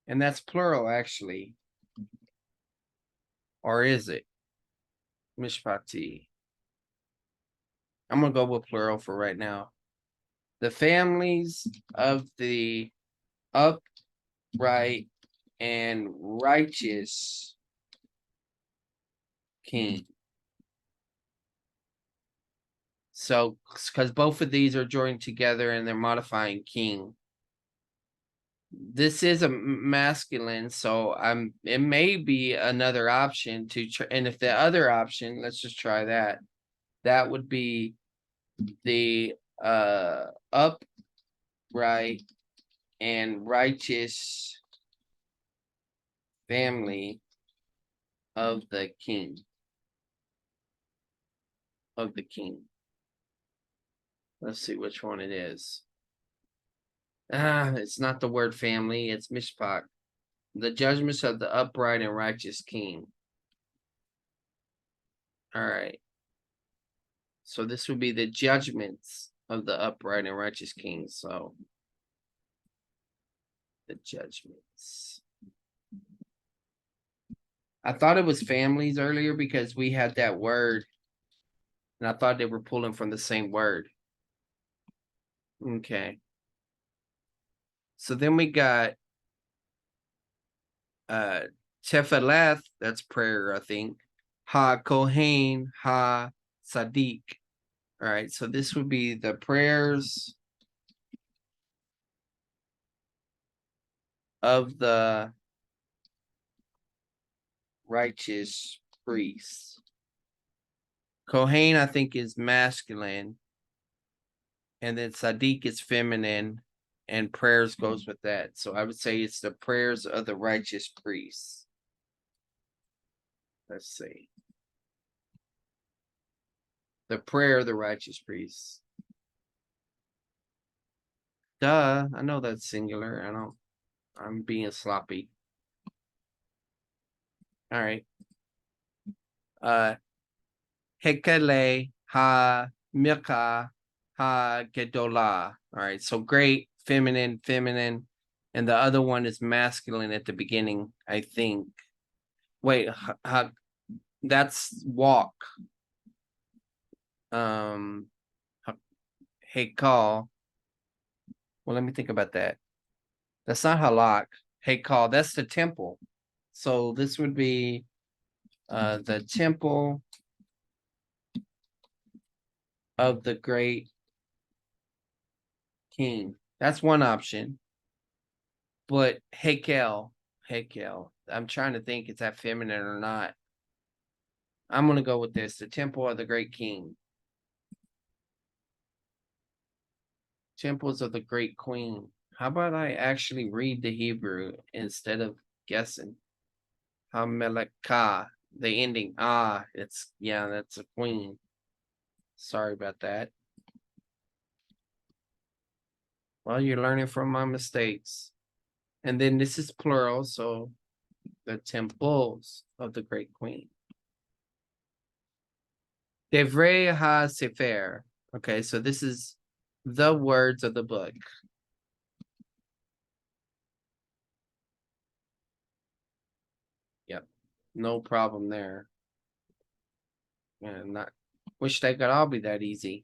And that's plural, actually. Or is it? Mishpati. I'm going to go with plural for right now. The families of the upright and righteous king. So, because both of these are joined together and they're modifying king. This is a masculine, so it may be another option to try. And if the other option, let's just try that. That would be the upright and righteous family of the king. Of the king. Let's see which one it is. It's not the word family, it's mishpat. The judgments of the upright and righteous king. All right. So this would be the judgments of the upright and righteous king. So the judgments. I thought it was families earlier because we had that word. And I thought they were pulling from the same word. Okay. So then we got Tefillah, that's prayer, I think. Ha Kohen, Ha Sadiq. All right, so this would be the prayers of the righteous priests. Kohen, I think, is masculine, and then Sadiq is feminine, and prayers goes with that. So I would say it's the prayers of the righteous priests. Let's see. The prayer of the righteous priests. Duh, I know that's singular. I'm being sloppy. All right. Hekele ha milka ha gedola. All right. So great, feminine, and the other one is masculine at the beginning, I think. Wait, that's walk. Hekal. Well, let me think about that. That's not halak. Hekal, that's the temple. So this would be the temple of the great king. That's one option. But Hekel, I'm trying to think, is that feminine or not? I'm going to go with this, the temple of the great king. Temples of the Great Queen. How about I actually read the Hebrew instead of guessing? Hamelekah, the ending it's that's a queen. Sorry about that. Well, you're learning from my mistakes. And then this is plural, so the temples of the Great Queen. Devrei ha-sefer. Okay, so this is the words of the book. Yep, no problem there. Yeah, not wish they could all be that easy.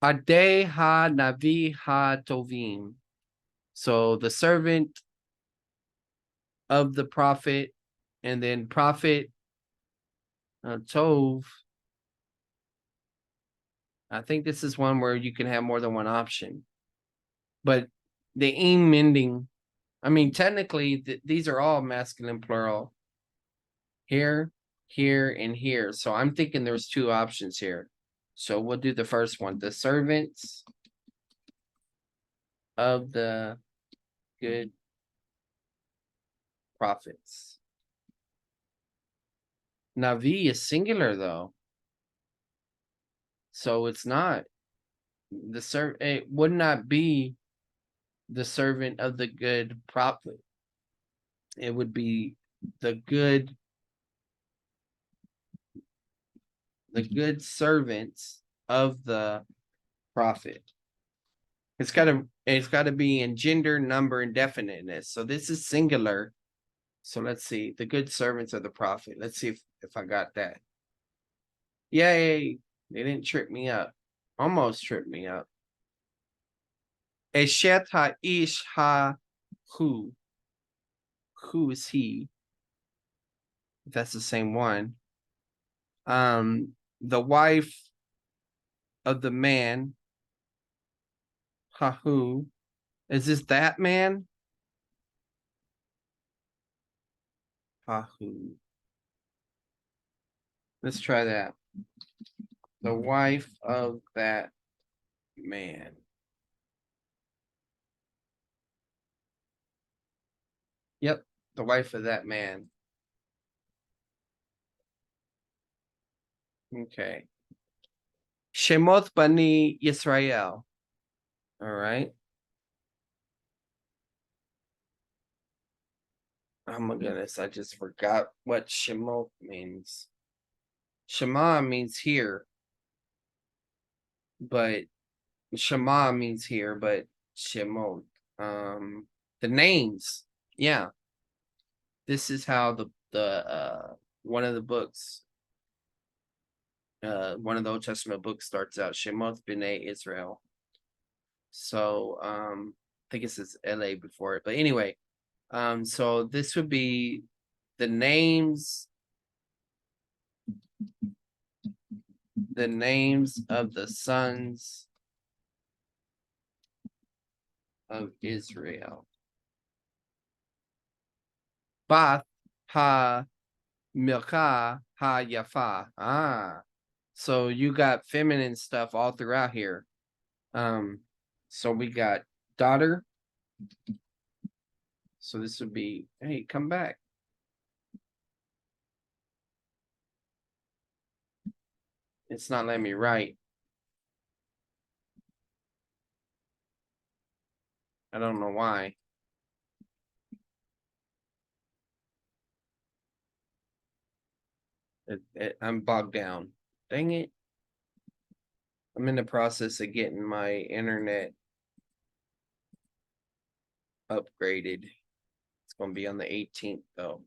Adei ha-navi ha-tovim. So the servant of the prophet, and then prophet Tov. I think this is one where you can have more than one option. But the im ending, I mean, technically, these are all masculine plural. Here, here, and here. So I'm thinking there's two options here. So we'll do the first one. The servants of the good prophets. Navi is singular, though. So it's not. It would not be the servant of the good prophet. It would be the good servants of the prophet. It's gotta be in gender, number, and definiteness. So this is singular. So let's see. The good servants of the prophet. Let's see if I got that. Yay. They didn't trip me up. Almost tripped me up. Eshet ha-ish ha-hu. Who is he? That's the same one. The wife of the man. Ha-hu. Is this that man? Ha-hu. Let's try that. The wife of that man. Yep, the wife of that man. Okay. Shemoth Bani Yisrael. All right. Oh my goodness, I just forgot what Shemoth means. Shema means here, but Shema means here, but Shemoth. The names. Yeah. This is how the one of the books, one of the Old Testament books starts out, Shemoth B'nai Israel. So I think it says LA before it, but anyway, so this would be the names of the sons of Israel. Bath ha Milka ha Yafa. So you got feminine stuff all throughout here. So we got daughter. So this would be, hey, come back. It's not letting me write. I don't know why. I'm bogged down. Dang it. I'm in the process of getting my internet upgraded. It's going to be on the 18th, though.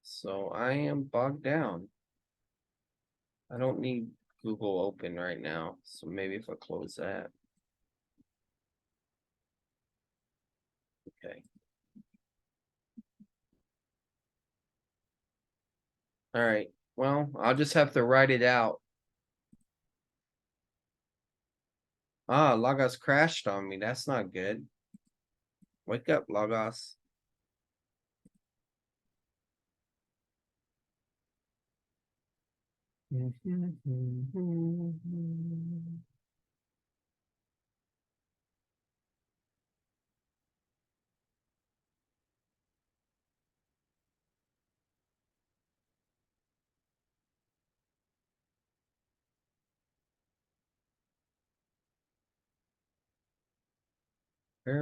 So I am bogged down. I don't need Google open right now. So maybe if I close that. Okay. All right. Well, I'll just have to write it out. Logos crashed on me. That's not good. Wake up, Logos. Where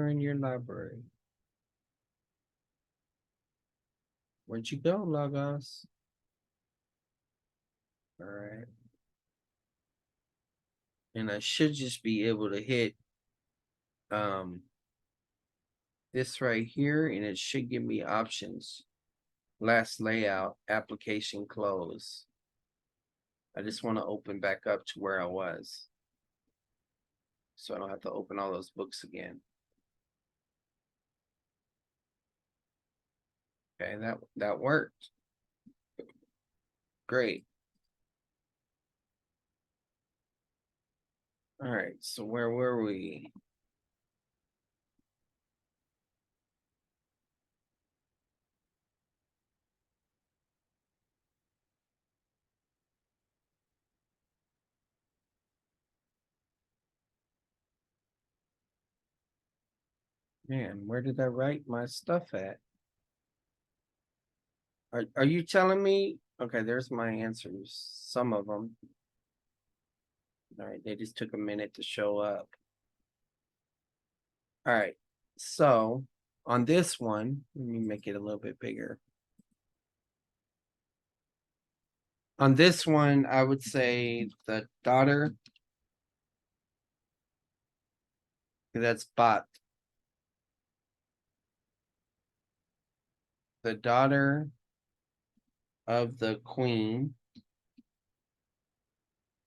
in your library? Where'd you go, Logos? All right. And I should just be able to hit this right here, and it should give me options. Last layout, application close. I just want to open back up to where I was, so I don't have to open all those books again. Okay, that worked. Great. All right, so where were we? Man, where did I write my stuff at? Are you telling me? Okay, there's my answers. Some of them. All right, they just took a minute to show up. All right, so on this one, let me make it a little bit bigger. On this one, I would say the daughter. That's Bat. The daughter of the queen.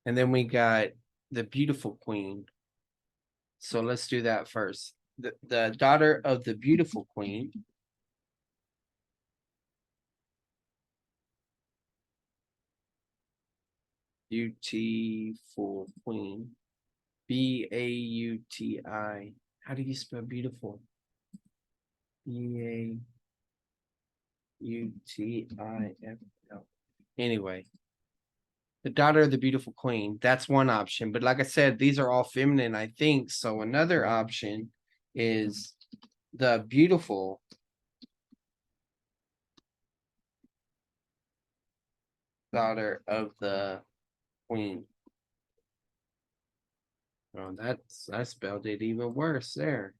And then we got the beautiful queen. So let's do that first. The daughter of the beautiful queen. Beautiful queen. Beauti. How do you spell beautiful? Beautifl. Anyway, the daughter of the beautiful queen. That's one option. But like I said, these are all feminine, I think. So another option is the beautiful daughter of the queen. Oh, I spelled it even worse there.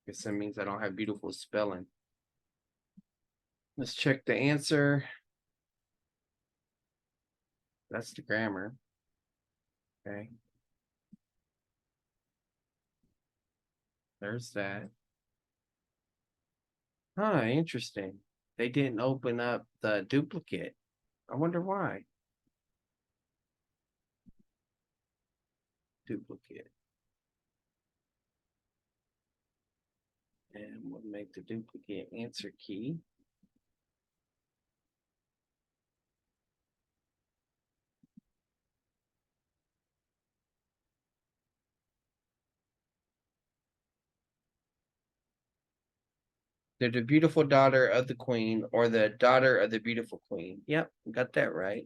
Guess that means I don't have beautiful spelling. Let's check the answer. That's the grammar. Okay. There's that. Huh, interesting. They didn't open up the duplicate. I wonder why. Duplicate. And we'll make the duplicate answer key. They're the beautiful daughter of the queen or the daughter of the beautiful queen. Yep, got that right.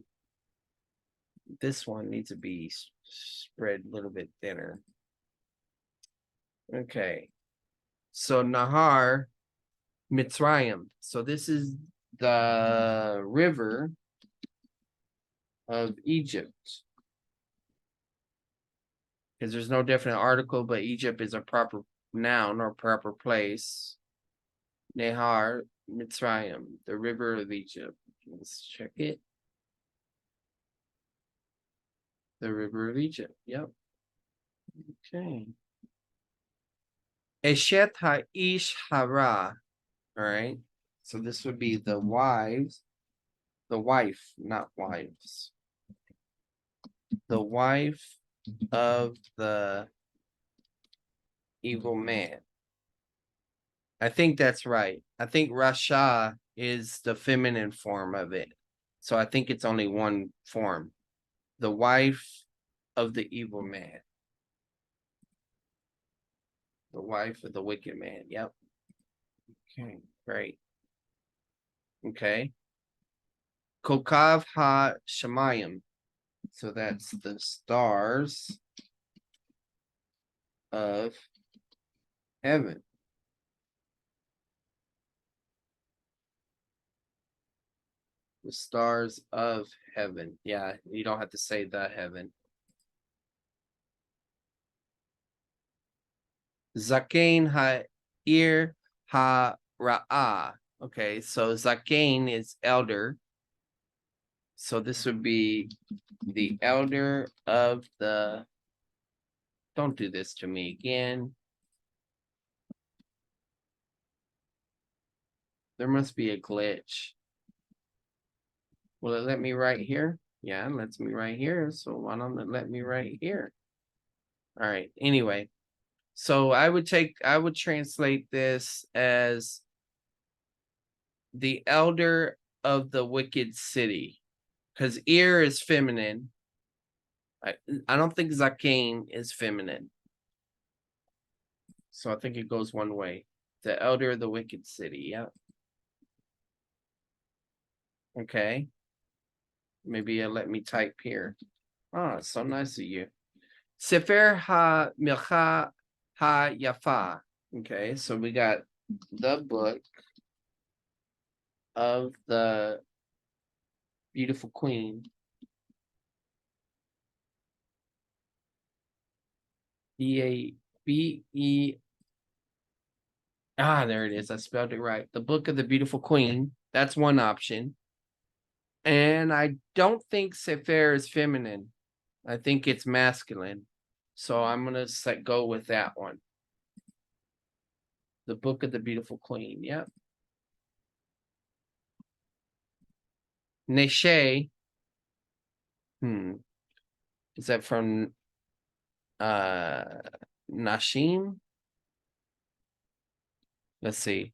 This one needs to be spread a little bit thinner. Okay. So Nahar Mitzrayim. So this is the river of Egypt. Because there's no definite article, but Egypt is a proper noun or proper place. Nehar Mitzrayim, the river of Egypt. Let's check it. The river of Egypt. Yep. Okay. Eshet Ha'ish Hara. All right. So this would be the wives, the wife, not wives. The wife of the evil man. I think that's right. I think Rasha is the feminine form of it. So I think it's only one form. The wife of the evil man. The wife of the wicked man. Yep. Okay, great. Okay. Kokav ha Shemayim. So that's the stars of heaven. The stars of heaven. Yeah, you don't have to say the heaven. Zakain ha'ir ha'ra'ah. Okay, so Zakain is elder. So this would be the elder of the. Don't do this to me again. There must be a glitch. Will it let me right here? Yeah, it lets me right here. So why don't it let me right here? All right. Anyway, so I would translate this as the elder of the wicked city, because ear is feminine. I don't think Zakain is feminine. So I think it goes one way. The elder of the wicked city. Yeah. Okay. Maybe it'll let me type here. Oh, it's so nice of you. Sefer ha-milcha ha-yafa. Okay, so we got the book of the beautiful queen. B-A-B-E. There it is. I spelled it right. The book of the beautiful queen. That's one option. And I don't think Sefer is feminine. I think it's masculine. So I'm going to go with that one. The book of the beautiful queen. Yep. Neshe. Is that from Nashim? Let's see.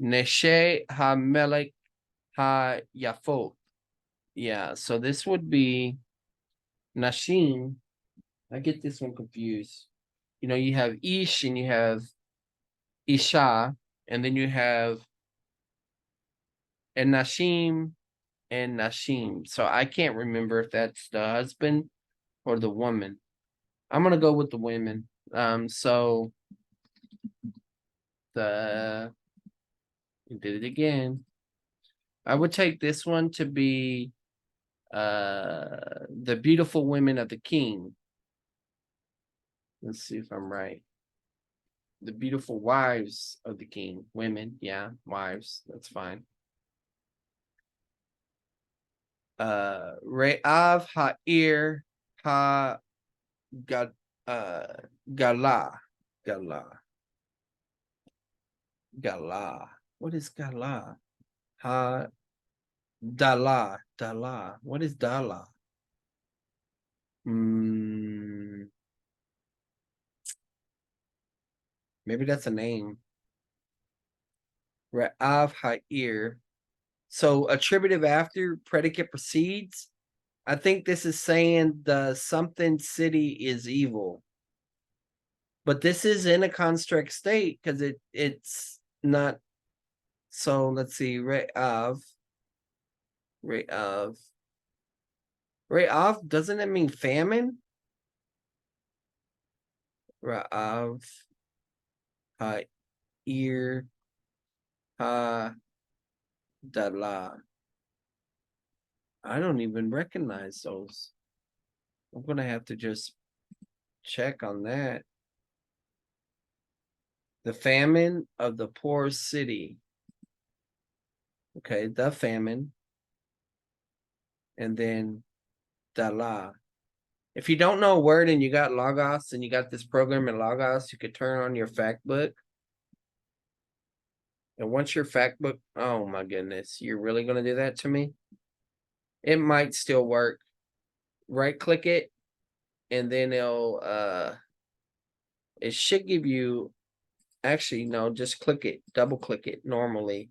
Neshe ha-melech ha-yafot. Yeah, so this would be Nashim. I get this one confused. You know, you have Ish and you have Isha, and then you have and Nashim and Nashim. So I can't remember if that's the husband or the woman. I'm gonna go with the women. So we did it again. I would take this one to be the beautiful women of the king. Let's see if I'm right. The beautiful wives of the king. Women, yeah, wives. That's fine. Re'av ha'ir ha gala. Gala. What is gala? Ha dala. What is dala? Maybe that's a name. Re'av ha'ir. So attributive after predicate precedes. I think this is saying the something city is evil. But this is in a construct state because it's not. So let's see. Re'av. Doesn't it mean famine? Re'av ha'ir ha-dala. I don't even recognize those. I'm gonna have to just check on that. The famine of the poor city. Okay, the famine. And then Dala. If you don't know a word and you got Logos and you got this program in Logos, you could turn on your fact book. And once your fact book, oh my goodness, you're really going to do that to me? It might still work. Right click it, and then it should give you, actually, no, just click it, double click it normally,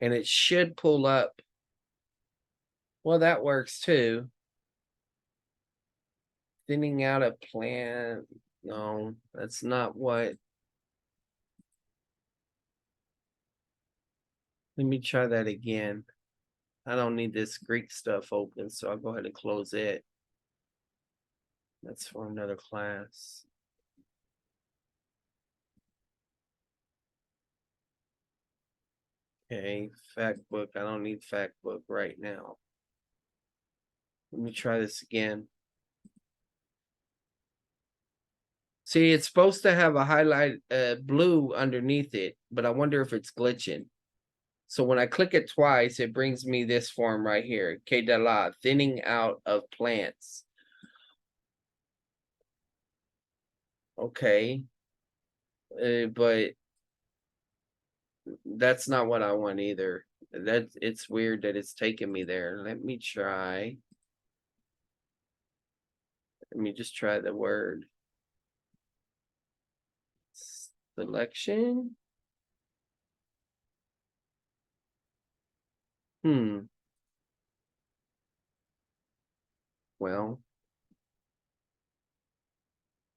and it should pull up. Well, that works too. Thinning out a plant. No, that's not what. Let me try that again. I don't need this Greek stuff open, so I'll go ahead and close it. That's for another class. Okay, fact book. I don't need fact book right now. Let me try this again. See, it's supposed to have a highlight blue underneath it, but I wonder if it's glitching. So when I click it twice, it brings me this form right here. Kedala, thinning out of plants. Okay. But that's not what I want either. It's weird that it's taking me there. Let me try. Let me just try the word. Selection. Well,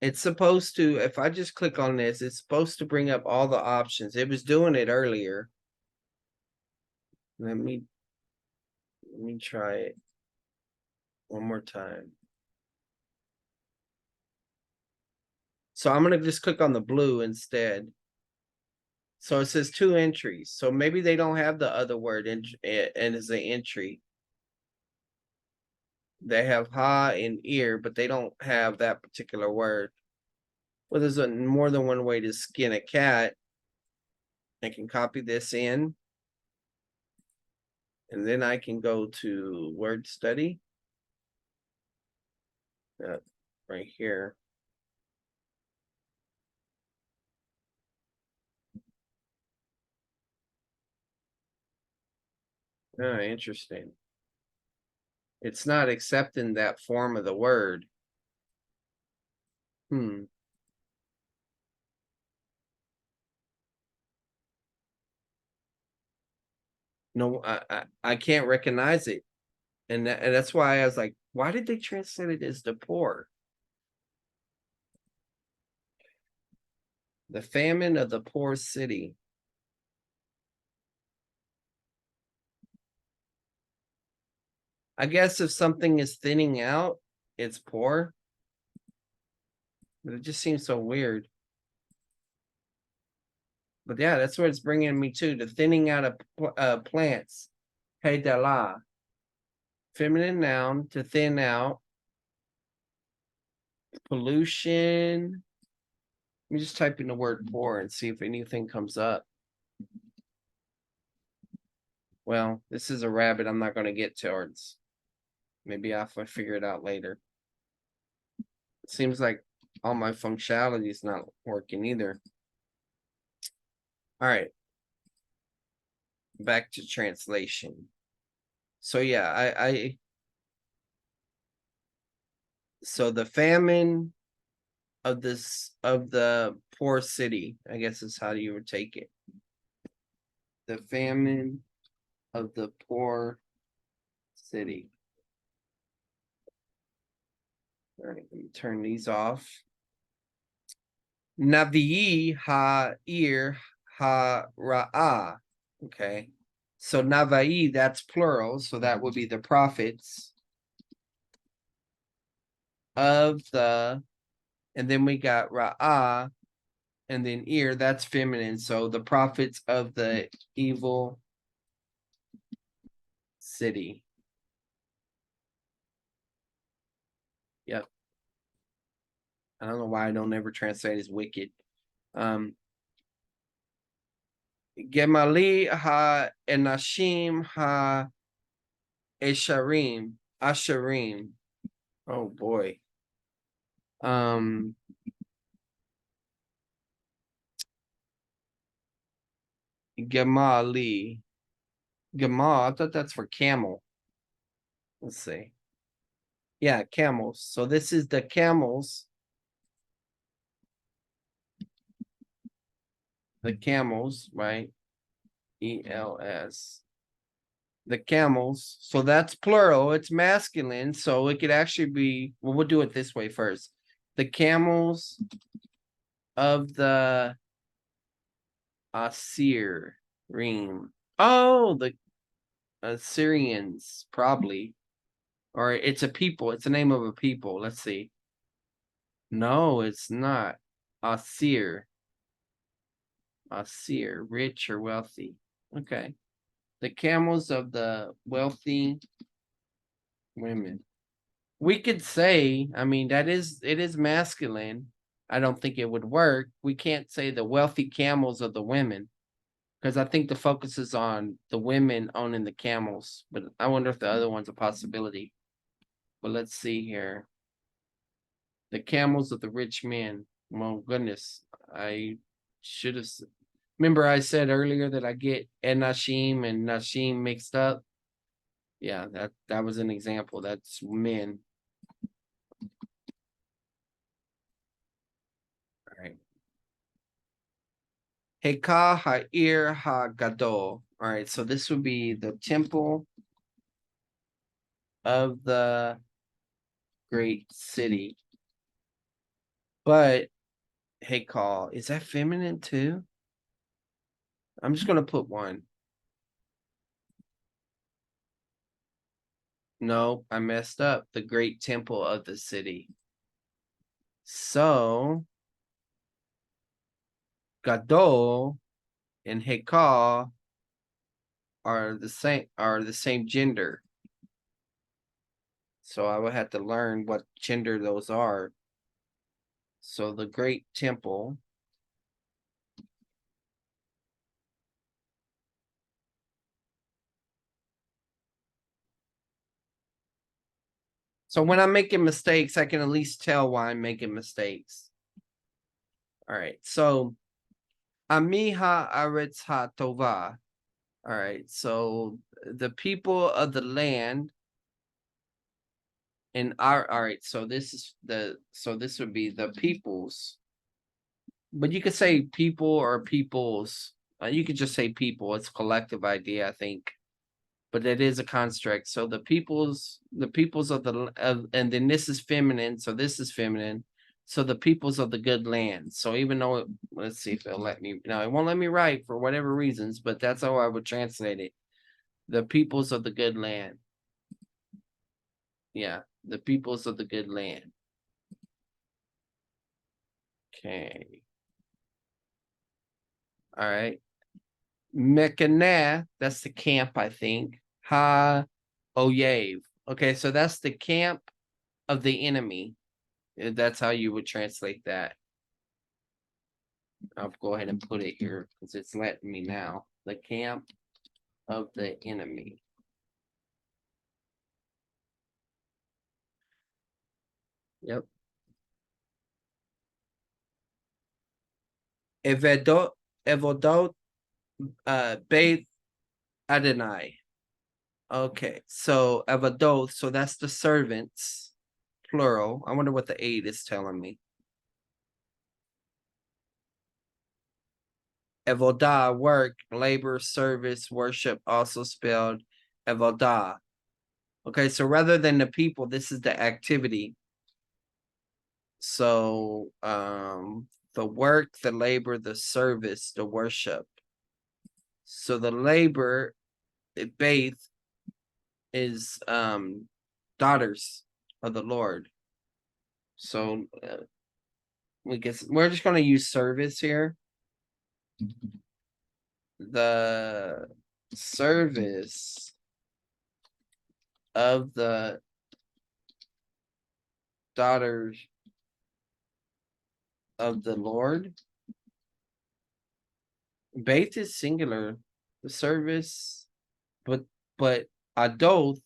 it's supposed to, if I just click on this, it's supposed to bring up all the options. It was doing it earlier. Let me try it one more time. So I'm gonna just click on the blue instead. So it says 2 entries. So maybe they don't have the other word and as an entry. They have ha and ear, but they don't have that particular word. Well, there's more than one way to skin a cat. I can copy this in. And then I can go to word study. Right here. Oh, interesting. It's not accepting that form of the word. No, I can't recognize it. And that's why I was like, why did they translate it as the poor? The famine of the poor city. I guess if something is thinning out, it's poor. But it just seems so weird. But yeah, that's what it's bringing me to, the thinning out of plants. Hey, Dala. Feminine noun, to thin out. Pollution. Let me just type in the word poor and see if anything comes up. Well, this is a rabbit I'm not going to get towards. Maybe I'll figure it out later. It seems like all my functionality is not working either. All right. Back to translation. So yeah, so the famine of the poor city, I guess is how you would take it. The famine of the poor city. All right, let me turn these off. Navi'i ha'ir ha'ra'ah. Okay. So Nava'i, that's plural. So that would be the prophets of the, and then we got Ra'ah, and then ear, that's feminine. So the prophets of the evil city. Yep. I don't know why I don't ever translate as wicked. Gemali ha enashim ha asharim. Oh boy. Gemali. Gemal, I thought that's for camel. Let's see. Yeah, camels. So this is the camels. The camels, right? ELS. The camels. So that's plural. It's masculine. So it could actually be, well, we'll do it this way first. The camels of the Assyrian. Oh, the Assyrians, probably. Or it's a people. It's the name of a people. Let's see. No, it's not. Asir. Asir, rich or wealthy. Okay. The camels of the wealthy women. We could say, I mean, it is masculine. I don't think it would work. We can't say the wealthy camels of the women, because I think the focus is on the women owning the camels. But I wonder if the other one's a possibility. But let's see here. The camels of the rich men. Well, goodness, I should have. Remember, I said earlier that I get Enashim and Nashim mixed up. Yeah, that was an example. That's men. All right. Heka Ha'ir HaGadol. All right, so this would be the temple of the great city. But Hekal, is that feminine too? I'm just gonna put one. No, I messed up. The great temple of the city. So Gadol and Hekal are the same gender. So I would have to learn what gender those are. So the great temple. So when I'm making mistakes, I can at least tell why I'm making mistakes. All right. So Amiha Aretz HaTova. All right. So the people of the land and all right. So this would be the peoples. But you could say people or peoples. You could just say people. It's a collective idea, I think. But it is a construct. So the peoples of and then this is feminine. So this is feminine. So the peoples of the good land. So even though let's see if it'll let me. No, it won't let me write for whatever reasons. But that's how I would translate it. The peoples of the good land. Yeah, the peoples of the good land. Okay. All right. Mekaneh, that's the camp, I think. Ha Oyev. Okay, so that's the camp of the enemy. That's how you would translate that. I'll go ahead and put it here because it's letting me now. The camp of the enemy. Yep. Evodot Beit Adonai. Okay, so Evodot, so that's the servants, plural. I wonder what the 8 is telling me. Evodah, work, labor, service, worship, also spelled Evodah. Okay, so rather than the people, this is the activity. So the work, the labor, the service, the worship. So the labor, Beth, is daughters of the Lord. So we're just going to use service here. The service of the daughters of the Lord. Beth is singular. The service, but adoth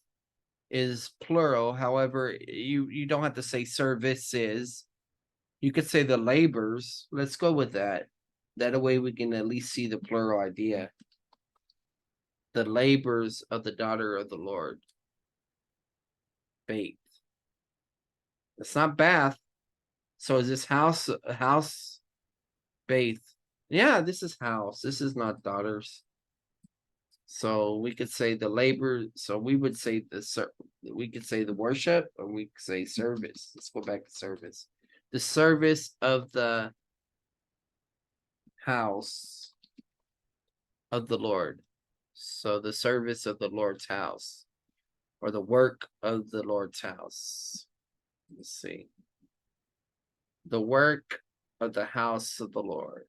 is plural. However, you don't have to say services. You could say the labors. Let's go with that. That way we can at least see the plural idea. The labors of the daughter of the Lord. Beth. It's not bath. So is this house Beth? Yeah, this is house. This is not daughters. So we could say the labor. So we would say we could say the worship, or we could say service. Let's go back to service. The service of the house of the Lord. So the service of the Lord's house, or the work of the Lord's house. Let's see. The work of the house of the Lord.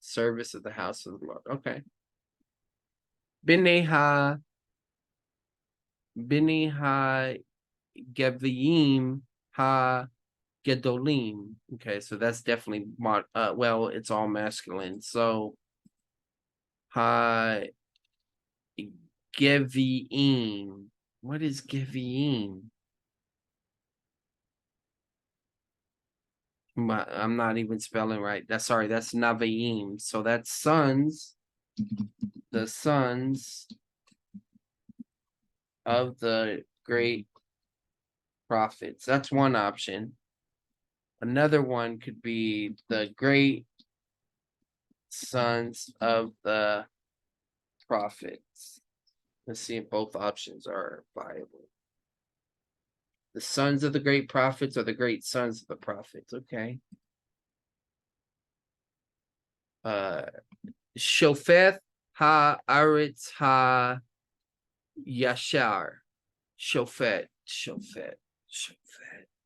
Service of the house of the Lord. Okay. B'nai Geviim ha Gedolim. Okay, so that's definitely well, it's all masculine. So ha Geviim. What is Geviim? I'm not even spelling right. That's Navaim. So that's sons. The sons of the great prophets. That's one option. Another one could be the great sons of the prophets. Let's see if both options are viable. The sons of the great prophets or the great sons of the prophets. Okay. Shofeth ha-aretz ha-yashar. Shofet.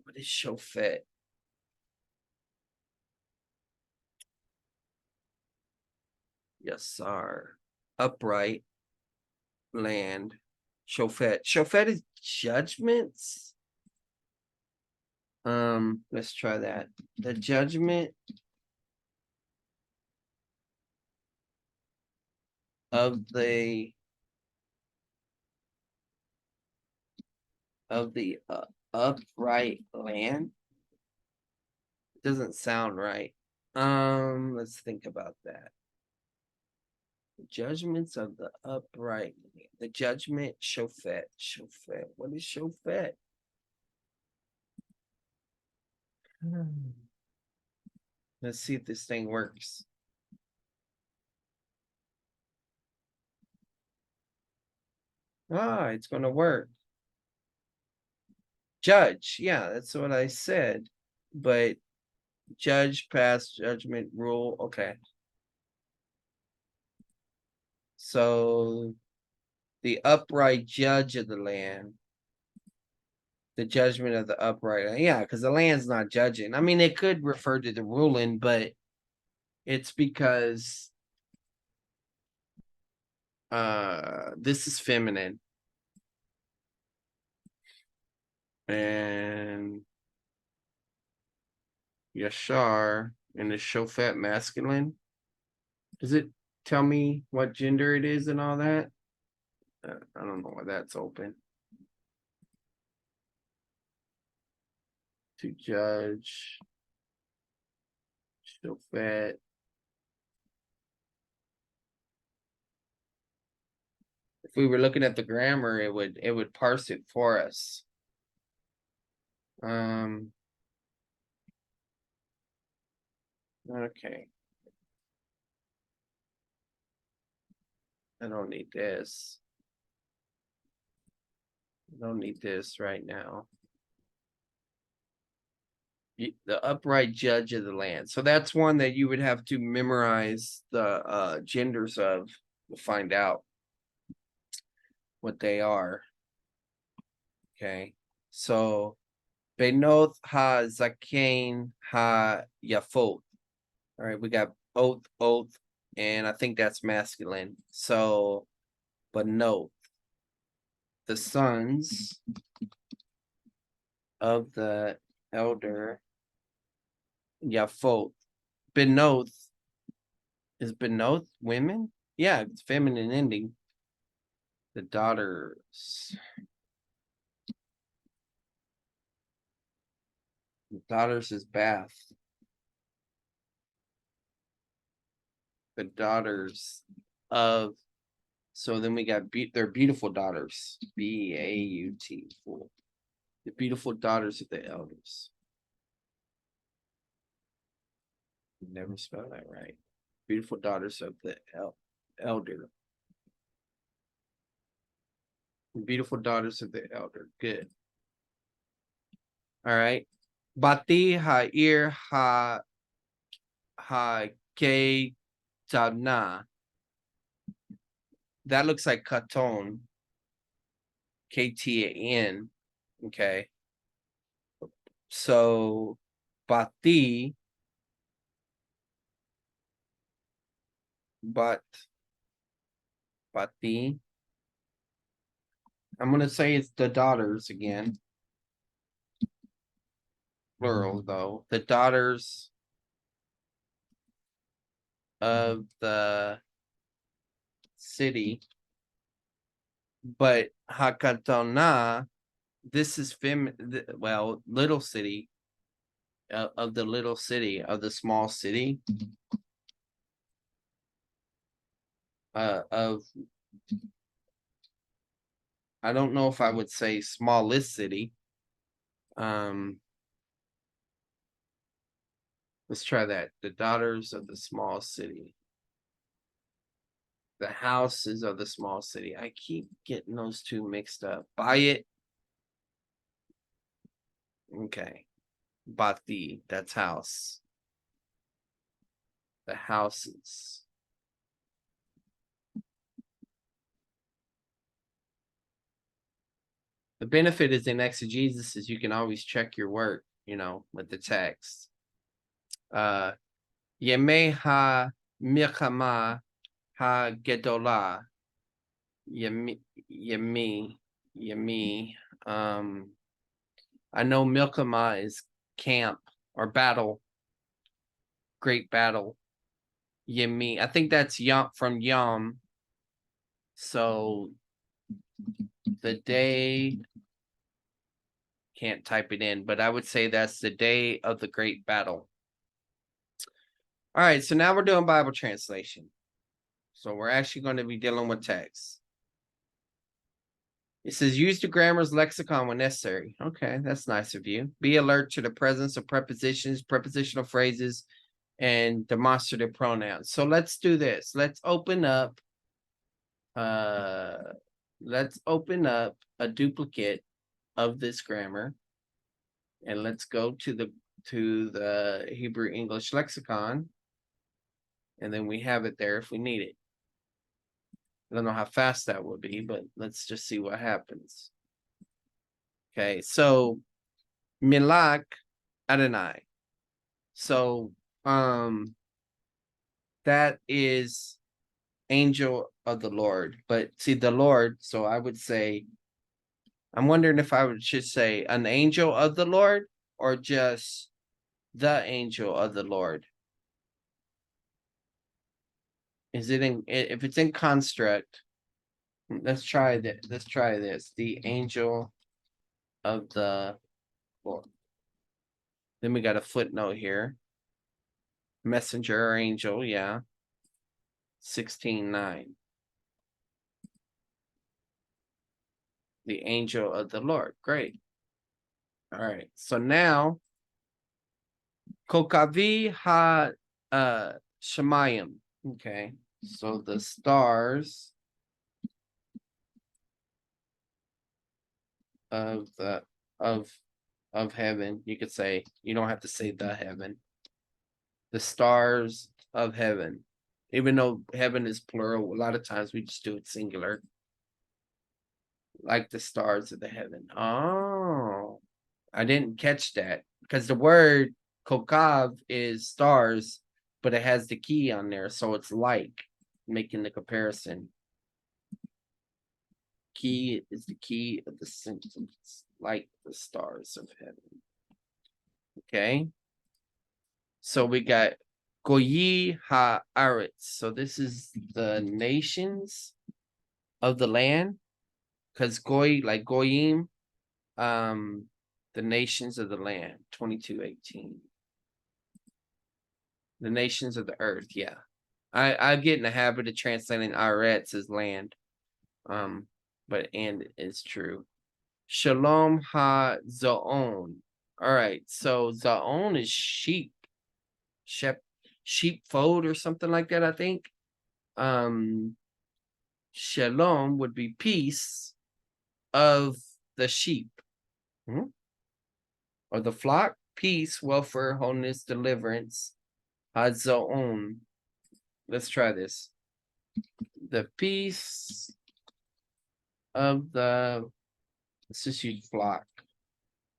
What is Shofet? Yasar. Upright land. Shofet is judgments. Let's try that. The judgment of the upright land. It doesn't sound right. Let's think about that. The judgments of the upright land. The judgment, Shofet. What is Shofet? Let's see if this thing works. It's gonna work. Judge, yeah, that's what I said. But judge, pass, judgment, rule, okay. So the upright judge of the land. The judgment of the upright. Yeah, because the land's not judging. I mean, it could refer to the ruling, but it's because this is feminine. And Yashar and the Shofet masculine. Does it tell me what gender it is and all that? I don't know why that's open. To judge. Shofet. If we were looking at the grammar, it would parse it for us. Okay. I don't need this. I don't need this right now. The upright judge of the land. So that's one that you would have to memorize the genders of to find out what they are. Okay. So Benoth ha Zakain ha Yafot. All right, we got oath, and I think that's masculine. So Benoth, the sons of the elder Yafot. Benoth is Benoth women? Yeah, it's feminine ending. The daughters. The daughters is Bath. The daughters of. So then we got they're beautiful daughters. B-A-U-T. The beautiful daughters of the elders. Never spell that right. Beautiful daughters of the elder. Beautiful daughters of the elder. Good. All right. Bati ha'ir ha ke tabna. that looks like Katon. KTAN. Okay. So Bati. Bati. I'm gonna say it's the daughters again. Plural though. The daughters of the city. But Hakatona, this is well, little city, of the little city, of the small city, of, I don't know if I would say smallest city. Let's try that. The daughters of the small city. The houses of the small city. I keep getting those two mixed up. Buy it. Okay. Bati, that's house. The houses. The benefit is in exegesis is you can always check your work, with the text. Yemei ha milchama ha gedola. Yemi. I know milchama is camp or battle. Great battle. Yemi. I think that's Yom from Yom. So the day, can't type it in, but I would say that's the day of the great battle. All right, so now we're doing Bible translation. So we're actually going to be dealing with text. It says use the grammar's lexicon when necessary. Okay, that's nice of you. Be alert to the presence of prepositions, prepositional phrases, and demonstrative pronouns. So let's do this. Let's open up a duplicate of this grammar. And let's go to the Hebrew English lexicon. And then we have it there if we need it. I don't know how fast that will be, but let's just see what happens. Okay, so Milak Adonai. So that is angel of the Lord. But see the Lord, so I would say, I'm wondering if I should say an angel of the Lord or just the angel of the Lord. Is it if it's in construct? Let's try that. Let's try this. The angel of the Lord. Then we got a footnote here. Messenger or angel, yeah. 16:9. The angel of the Lord. Great. All right. So now Kokavi ha Shemayim. Okay. So the stars of heaven. You could say, you don't have to say the heaven. The stars of heaven. Even though heaven is plural, a lot of times we just do it singular. Like the stars of the heaven. Oh, I didn't catch that because the word kokav is stars, but it has the key on there, so it's like, making the comparison. Key is the key of the sentence, like the stars of heaven. Okay. So we got Goyi haaretz. So this is the nations of the land, because Goy, like Goyim, the nations of the land, 22:18. The nations of the earth, yeah. I get in the habit of translating Aretz as land. But and is true. Shalom ha Zaon. All right, so Zaon is sheep. Sheepfold or something like that, I think. Shalom would be peace of the sheep. Or the flock, peace, welfare, wholeness, deliverance. Hazaon. Let's try this. the peace of the, let's just use flock.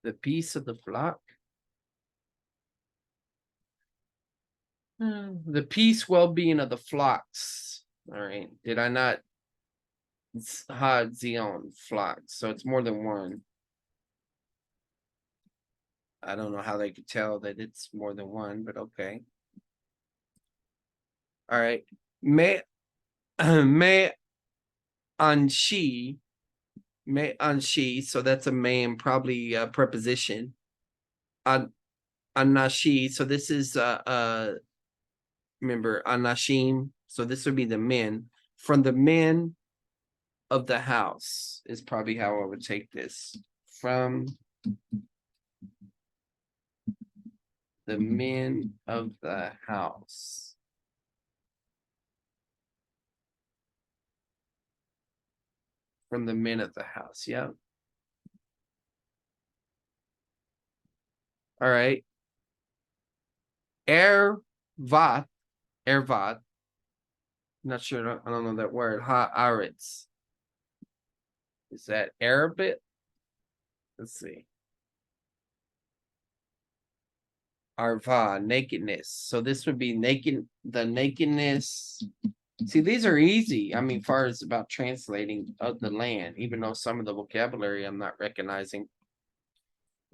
The peace of the flock. The peace, well-being of the flocks. All right. Did I not? It's Zion flocks, so it's more than one. I don't know how they could tell that it's more than one, but okay. All right. Me anshi. Me anshi. So that's a man, probably a preposition. Anashi. So this is remember anashim. So this would be the men. From the men of the house is probably how I would take this. From the men of the house. From the men of the house. Yeah. All right. Ervat. Not sure. I don't know that word. Haaretz. Is that Arabic? Let's see. Arva, nakedness. So this would be naked, the nakedness. See, these are easy. I mean, far as about translating of the land, even though some of the vocabulary I'm not recognizing.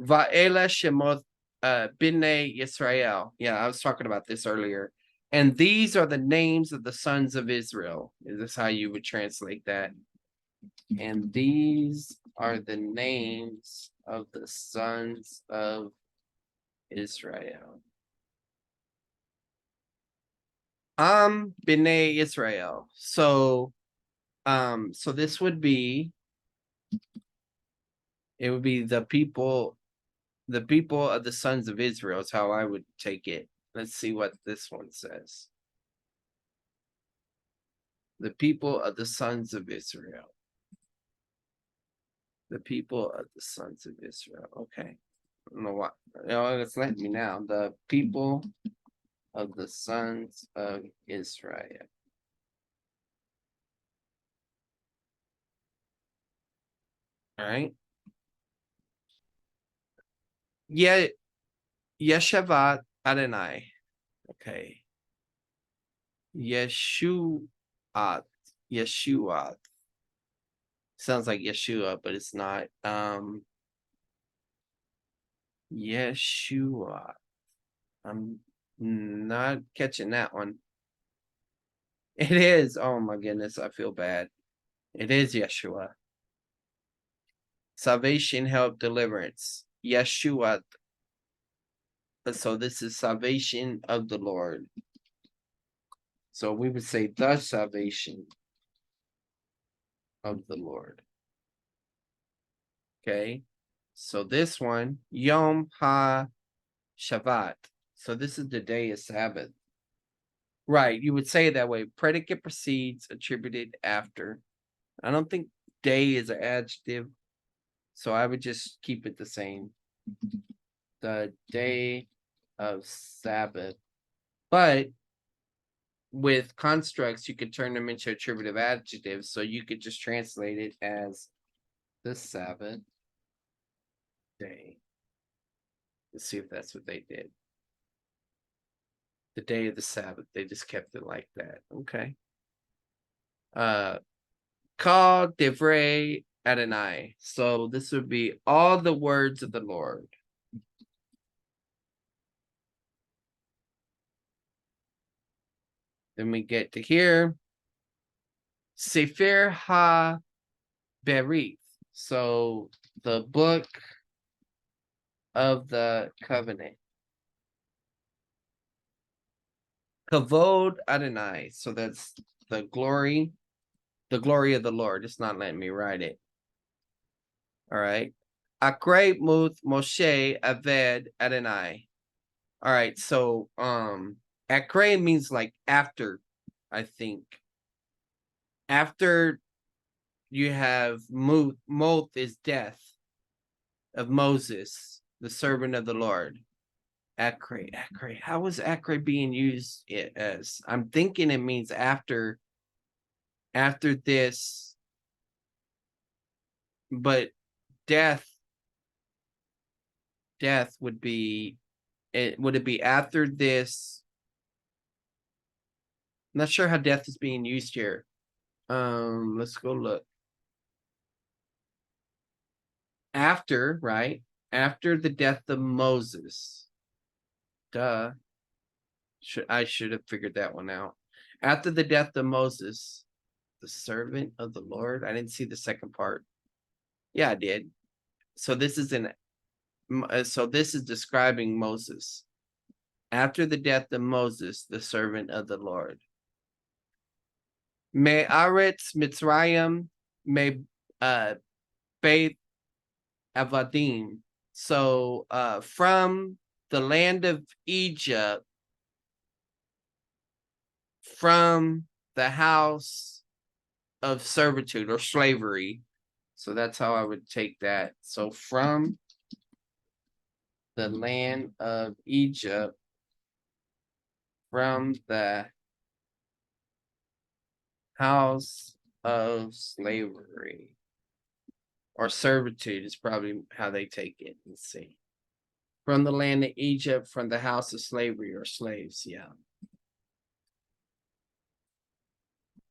Va'ela Shemot B'nai Yisrael. Yeah, I was talking about this earlier. And these are the names of the sons of Israel. Is this how you would translate that? And these are the names of the sons of Israel. B'nai Israel. So this would be, it would be the people of the sons of Israel is how I would take it. Let's see what this one says. The people of the sons of Israel. The people of the sons of Israel. Okay. I don't know what. Oh, it's letting me now. The people of the sons of Israel. All right. Yeah. Yeshavat Adonai. Okay. Yeshuat. Yeshuat. Sounds like Yeshua, but it's not. Yeshua. I'm not catching that one. It is. Oh my goodness, I feel bad. It is Yeshua. Salvation, help, deliverance. Yeshua. So this is salvation of the Lord. So we would say the salvation of the Lord. Okay. So this one, Yom HaShabbat. So this is the day of Sabbath. Right. You would say it that way. Predicate precedes, attributed after. I don't think day is an adjective. So I would just keep it the same. The day of Sabbath. But with constructs, you could turn them into attributive adjectives. So you could just translate it as the Sabbath day. Let's see if that's what they did. The day of the Sabbath. They just kept it like that. Okay. Call Devrei Adonai. So this would be all the words of the Lord. Then we get to here. Sefer HaBerith. So the book of the covenant. Kavod Adonai. So that's the glory of the Lord. It's not letting me write it. All right. Akrei Muth Moshe Aved Adonai. All right. So Akrei means like after, I think. After you have Moth is death of Moses, the servant of the Lord. Akrei. How is Akrei being used as? I'm thinking it means after after this, but death would be would it be after this? I'm not sure how death is being used here. Let's go look. After, right? After the death of Moses. Duh. I should have figured that one out. After the death of Moses, the servant of the Lord. I didn't see the second part. Yeah, I did. So this is describing Moses. After the death of Moses, the servant of the Lord. Me'aretz Mitzrayim, me Beit Avadim. So from the land of Egypt, from the house of servitude or slavery. So that's how I would take that. So from the land of Egypt, from the house of slavery or servitude is probably how they take it. Let's see. From the land of Egypt, from the house of slavery or slaves. Yeah.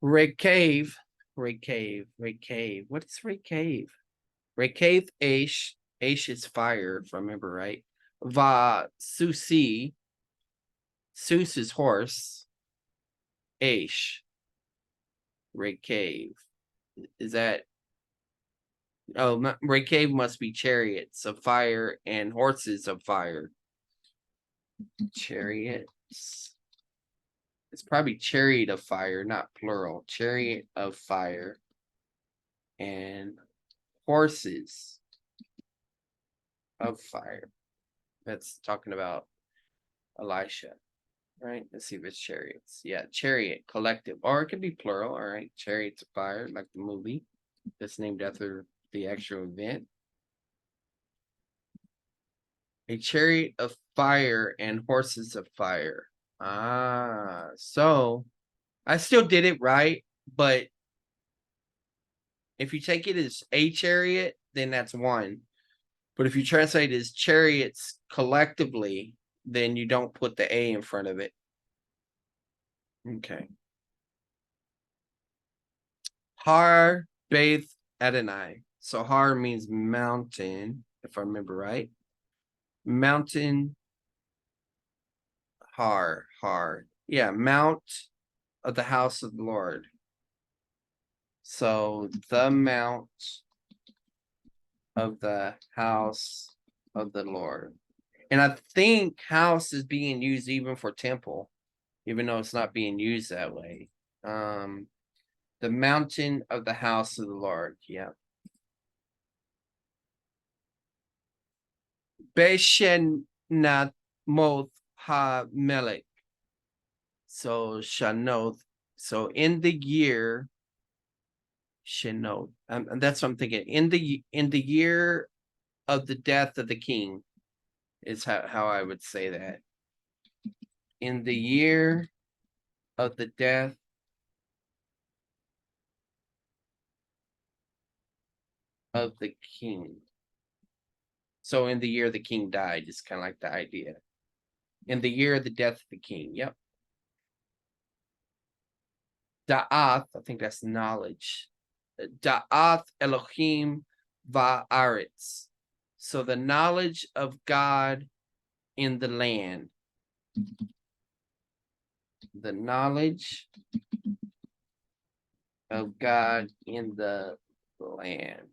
Rekav. What's Rekav? Rekav Aish. Aish is fire, if I remember right. Va Susi. Sus is horse. Aish. Rekav. Is that? Oh, Rekav must be chariots of fire and horses of fire. Chariots. It's probably chariot of fire, not plural. Chariot of fire and horses of fire. That's talking about Elisha, right? Let's see if it's chariots. Yeah, chariot, collective, or it could be plural. All right, chariots of fire, like the movie that's named after the actual event. A chariot of fire and horses of fire. So I still did it right, but if you take it as a chariot, then that's one. But if you translate it as chariots collectively, then you don't put the A in front of it. Okay. Har Beth Adonai. So Har means mountain, if I remember right. Mountain Har. Yeah, mount of the house of the Lord. So the mount of the house of the Lord. And I think house is being used even for temple, even though it's not being used that way. The mountain of the house of the Lord. Yeah. Beshenath Moth Ha Melech. So Shanoth. So in the year Shanoth. And that's what I'm thinking. In the year of the death of the king is how I would say that. In the year of the death of the king. So in the year the king died is kind of like the idea. In the year of the death of the king. Yep. Da'ath, I think that's knowledge. Da'ath Elohim va'aretz. So the knowledge of God in the land. The knowledge of God in the land.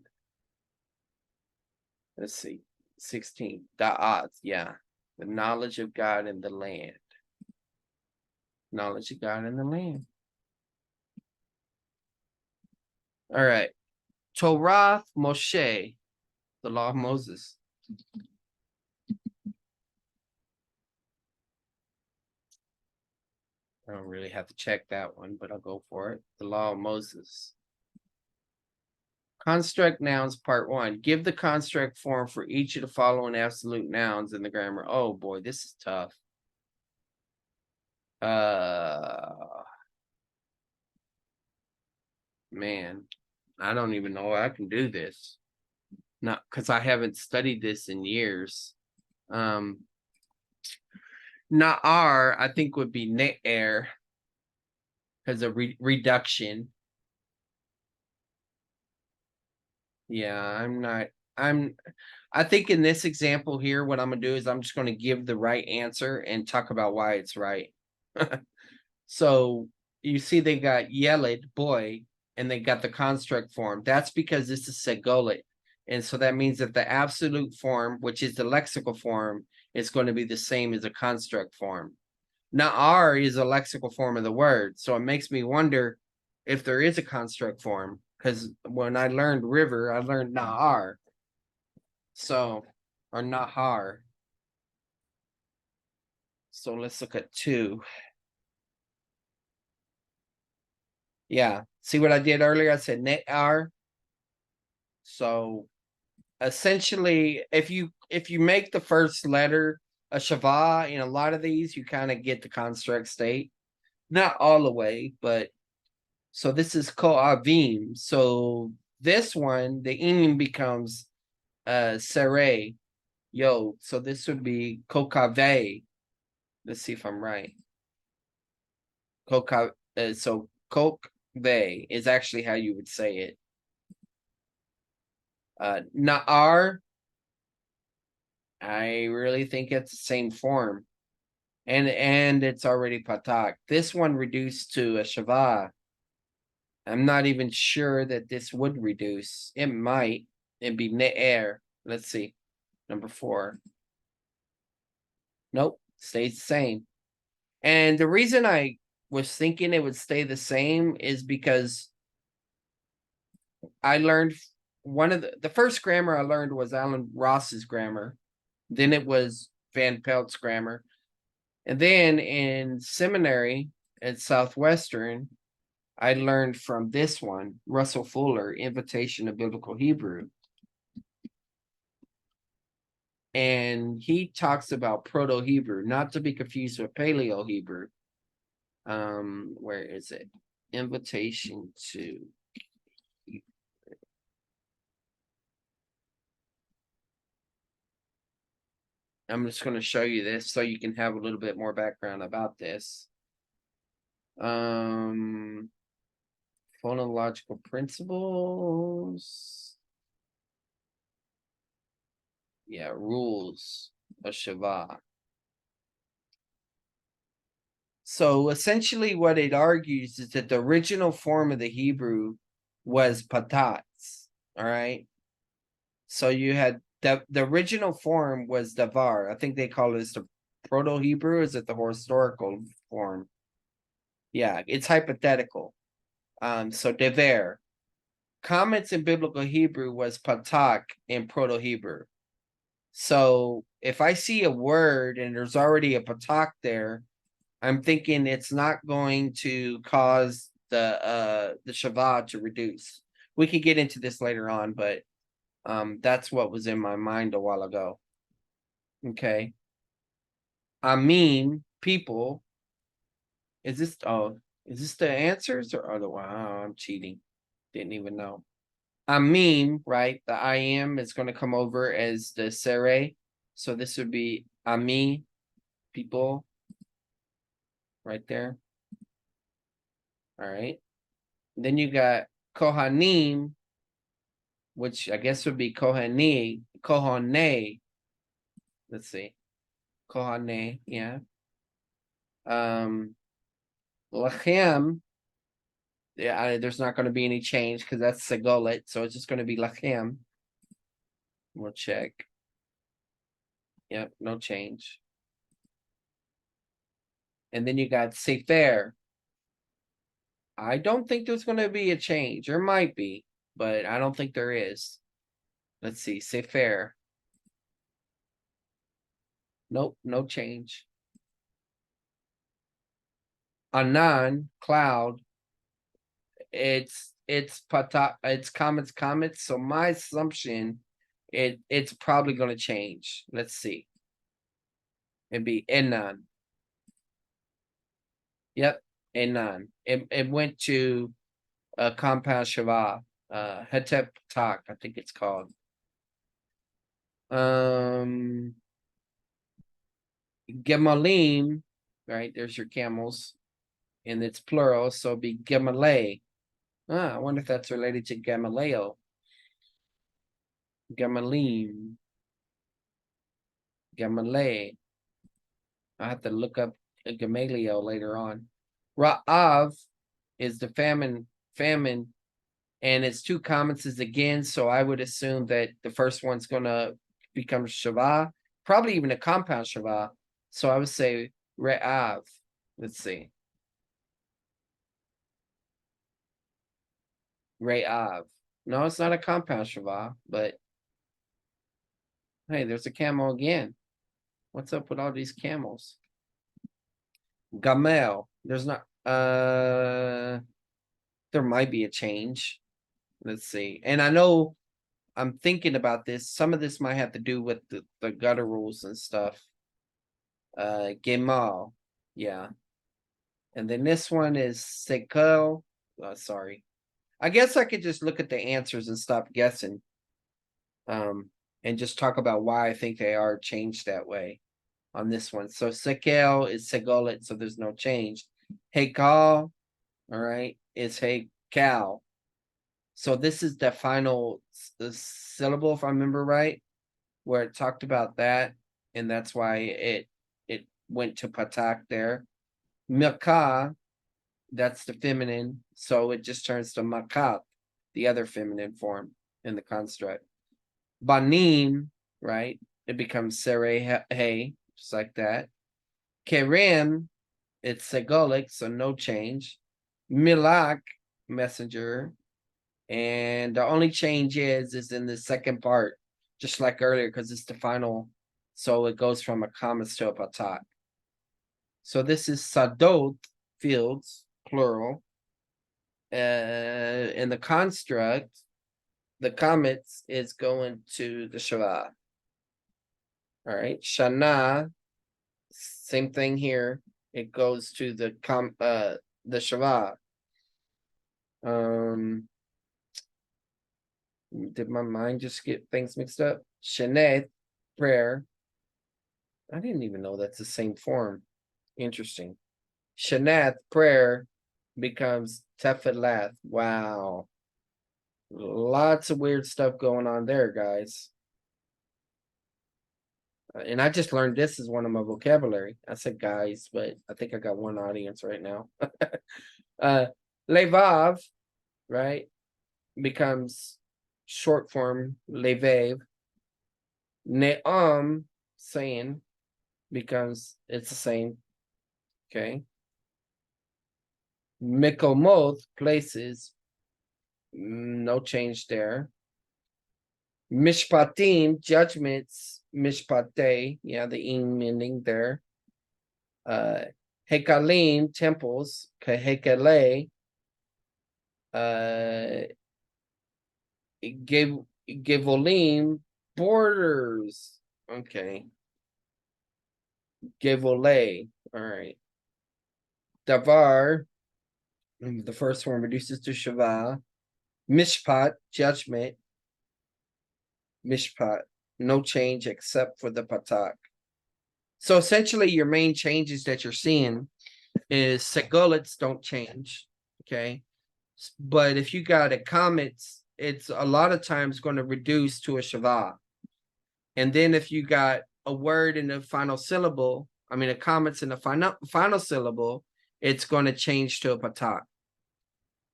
Let's see. 16. Da'ath, yeah. The knowledge of God in the land. Knowledge of God in the land. All right. Torah Moshe, the law of Moses. I don't really have to check that one, but I'll go for it. The law of Moses. Construct nouns, part 1. Give the construct form for each of the following absolute nouns in the grammar. Oh boy, this is tough. Man, I don't even know I can do this. Not because I haven't studied this in years. Na'ar, I think would be ne'er because of reduction. Yeah, I think in this example here, what I'm gonna do is I'm just gonna give the right answer and talk about why it's right. So you see they got yelid, boy, and they got the construct form. That's because this is segolit. And so that means that the absolute form, which is the lexical form, is going to be the same as the construct form. Now, R is a lexical form of the word. So it makes me wonder if there is a construct form. Because when I learned river, I learned Na'ar. So, or Nahar. So let's look at 2. Yeah. See what I did earlier? I said Ne'ar. So essentially, if you make the first letter a shava in a lot of these, you kind of get the construct state. Not all the way, but so this is ko'avim. So this one, the inim becomes sere, yo. So this would be kokave. Let's see if I'm right. Koka. So kokve is actually how you would say it. Na'ar, I really think it's the same form. And it's already patak. This one reduced to a shava. I'm not even sure that this would reduce. It might. It'd be ne'er. Let's see. Number 4. Nope. Stays the same. And the reason I was thinking it would stay the same is because I learned one of the first grammar I learned was Alan Ross's grammar. Then it was Van Pelt's grammar. And then in seminary at Southwestern, I learned from this one, Russell Fuller, Invitation to Biblical Hebrew. And he talks about Proto-Hebrew, not to be confused with Paleo-Hebrew. Where is it? Invitation to Hebrew. I'm just going to show you this so you can have a little bit more background about this. Phonological principles. Yeah, rules of Shabbat. So essentially what it argues is that the original form of the Hebrew was patats. All right. So you had the original form was davar. I think they call it the Proto-Hebrew. Is it the historical form? Yeah, it's hypothetical. So dever. Comments in biblical Hebrew was patak in Proto-Hebrew. So if I see a word and there's already a patak there, I'm thinking it's not going to cause the shava to reduce. We could get into this later on, but that's what was in my mind a while ago. Okay. I mean, people. Is this the answers or the wow? I'm cheating. Didn't even know. I mean, right? The I am is going to come over as the sere. So this would be ami, people, right there. All right. Then you got kohanim, which I guess would be kohane. Let's see. Kohane, yeah. Lachem, yeah, there's not going to be any change because that's segolet, so it's just going to be lachem. We'll check. Yep, no change. And then you got sefer. I don't think there's going to be a change. There might be, but I don't think there is. Let's see, sefer. Nope, no change. Anan, cloud. It's comets. So my assumption, it's probably going to change. Let's see. It'd be enan. Yep, enan. It went to compound Shava. Hetep Patak, I think it's called. Gemalim, right? There's your camels, and it's plural, so it'd be Gemalay. I wonder if that's related to Gamaleo. Gamalim. Gamalay. I have to look up Gamaliel later on. Ra'av is the famine, and it's two comments again, so I would assume that the first one's gonna become Shava, probably even a compound Shava. So I would say Re'av. Let's see. Re'av. No, it's not a compound Shava, but hey, there's a camel again. What's up with all these camels? Gamel. There's not there might be a change. Let's see. And I know I'm thinking about this. Some of this might have to do with the gutter rules and stuff. Gemal. Yeah. And then this one is Sekel. Sorry. I guess I could just look at the answers and stop guessing. And just talk about why I think they are changed that way on this one. So Sekel is Segolit, so there's no change. Hekal, all right, is Hekal. So this is the final syllable, if I remember right, where it talked about that, and that's why it went to Patak there. Milka, that's the feminine, so it just turns to Makat, the other feminine form in the construct. Banim, right? It becomes Sere Hey, just like that. Kerem, it's Segolik, so no change. Milak, messenger. And the only change is in the second part, just like earlier, because it's the final. So it goes from a kamas to a patak. So this is sadot, fields, plural. In the construct, the comets is going to the Shava. All right, Shana, same thing here. It goes to the Shava. Did my mind just get things mixed up? Shaneth, prayer. I didn't even know that's the same form. Interesting. Shanath, prayer, becomes Tefillah. Wow. Lots of weird stuff going on there, guys. And I just learned this is one of my vocabulary. I said guys, but I think I got one audience right now. Levav, right, becomes short form Levav. Ne'am, saying, becomes it's the same. Okay. Mikomoth, places, no change there. Mishpatim, judgments, mishpate, yeah, the ing ending there. Hekalim, temples, kahekale. Gevolim, borders. Okay. Gevole, all right. Davar, the first one reduces to Shava. Mishpat, judgment. Mishpat, no change except for the patak. So essentially, your main changes that you're seeing is segolits don't change, okay? But if you got a comets, it's a lot of times going to reduce to a Shava. And then if you got a word in the final syllable, I mean, a comets in the final syllable, it's going to change to a patak.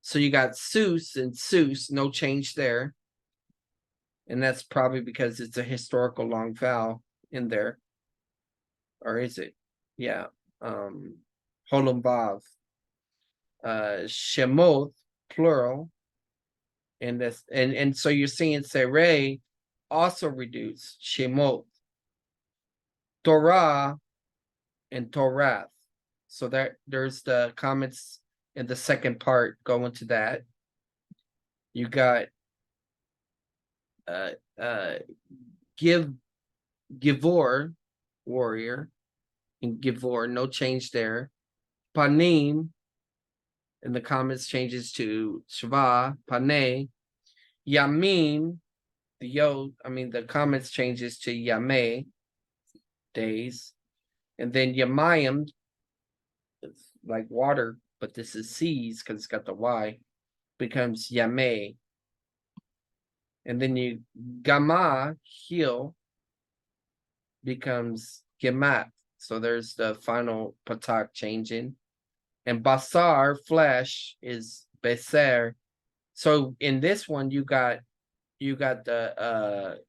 So you got Seuss and Seuss, no change there. And that's probably because it's a historical long vowel in there. Or is it? Yeah. Holombav. Shemoth, plural. And this and so you're seeing Sere also reduced. Shemoth. Torah and Torath. So there's the comments in the second part going to that. You got Givor, warrior, and Givor, no change there. Panim, and the comments changes to Shva, Paneh. Yamin, the comments changes to Yameh, days. And then Yamayim, it's like water, but this is seas because it's got the Y, becomes Yameh. And then you Gama, heel, becomes Gemat. So there's the final patak changing. And Basar, flesh, is Beser. So in this one, you got the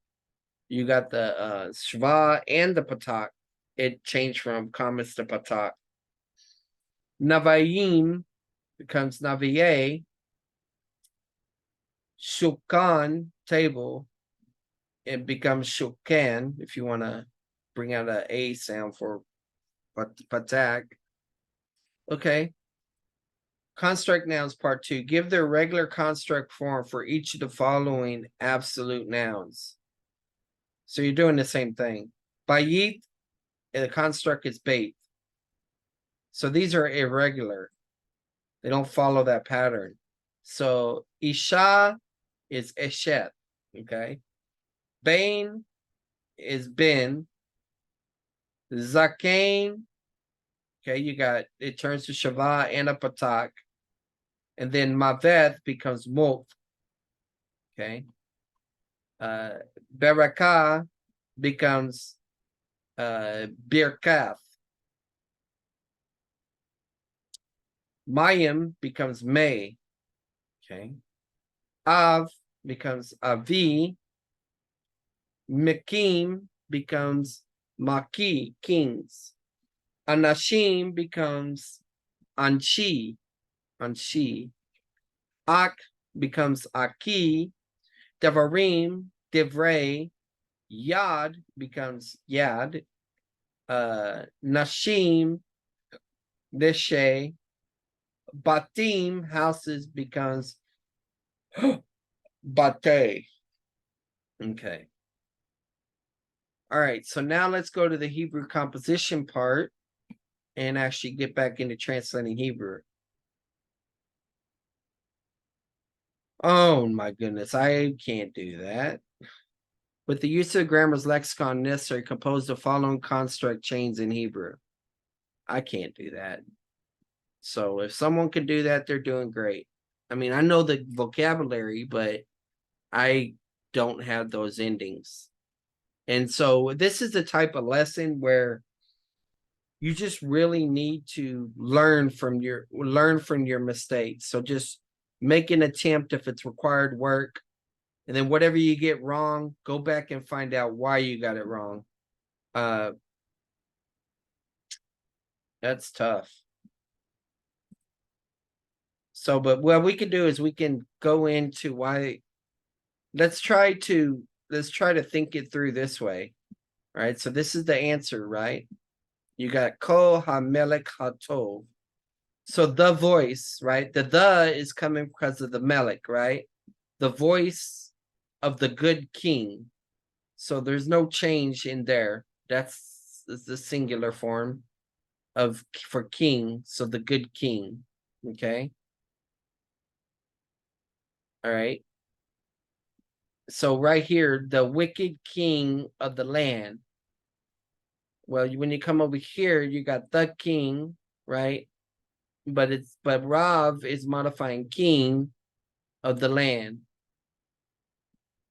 Shva and the patak. It changed from commas to patak. Navayim becomes Naviye. Shukan, table, it becomes Shukan if you want to bring out an A sound for patak. Okay. Construct nouns part 2. Give their regular construct form for each of the following absolute nouns. So you're doing the same thing. Bayit, the construct is bait. So these are irregular. They don't follow that pattern. So Isha is Eshet. Okay. Bain is bin. Zakain. Okay, you got it turns to Shava and a patak. And then Mavet becomes Molt. Okay. Berakah becomes Birkath. Mayim becomes May. Okay. Av becomes Avi. Mekim becomes Maki, kings. Anashim becomes Anshi, Anshi. Ak becomes Aki. Devarim, Divrei. Yad becomes Yad. Nashim, Nishe. Batim, houses, becomes Bate. Okay. All right, so now let's go to the Hebrew composition part and actually get back into translating Hebrew. Oh my goodness, I can't do that. With the use of grammar's lexicon necessary, compose the following construct chains in Hebrew. I can't do that. So if someone can do that, they're doing great. I mean, I know the vocabulary, but I don't have those endings. And so this is the type of lesson where you just really need to learn from your mistakes. So just make an attempt if it's required work. And then whatever you get wrong, go back and find out why you got it wrong. That's tough. So, but what we can do is we can go into why. Let's try to think it through this way. All right. So this is the answer, right? You got Kol HaMelech HaTov. So the voice, right? The is coming because of the Melech, right? The voice of the good king. So there's no change in there. That's the singular form for king. So the good king. Okay. All right. So right here, the wicked king of the land. Well, when you come over here, you got the king, right? But Rav is modifying king of the land.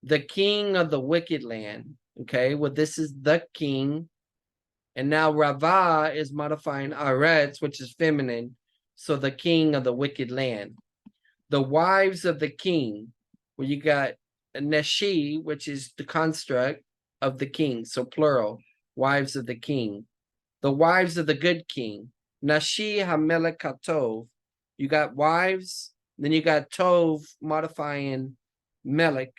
The king of the wicked land. Okay, well, this is the king. And now Rava is modifying Aretz, which is feminine. So the king of the wicked land. The wives of the king. Well, you got Neshi, which is the construct of the king. So plural, wives of the king. The wives of the good king. Nashi HaMelech HaTov. You got wives, then you got Tov modifying Melech.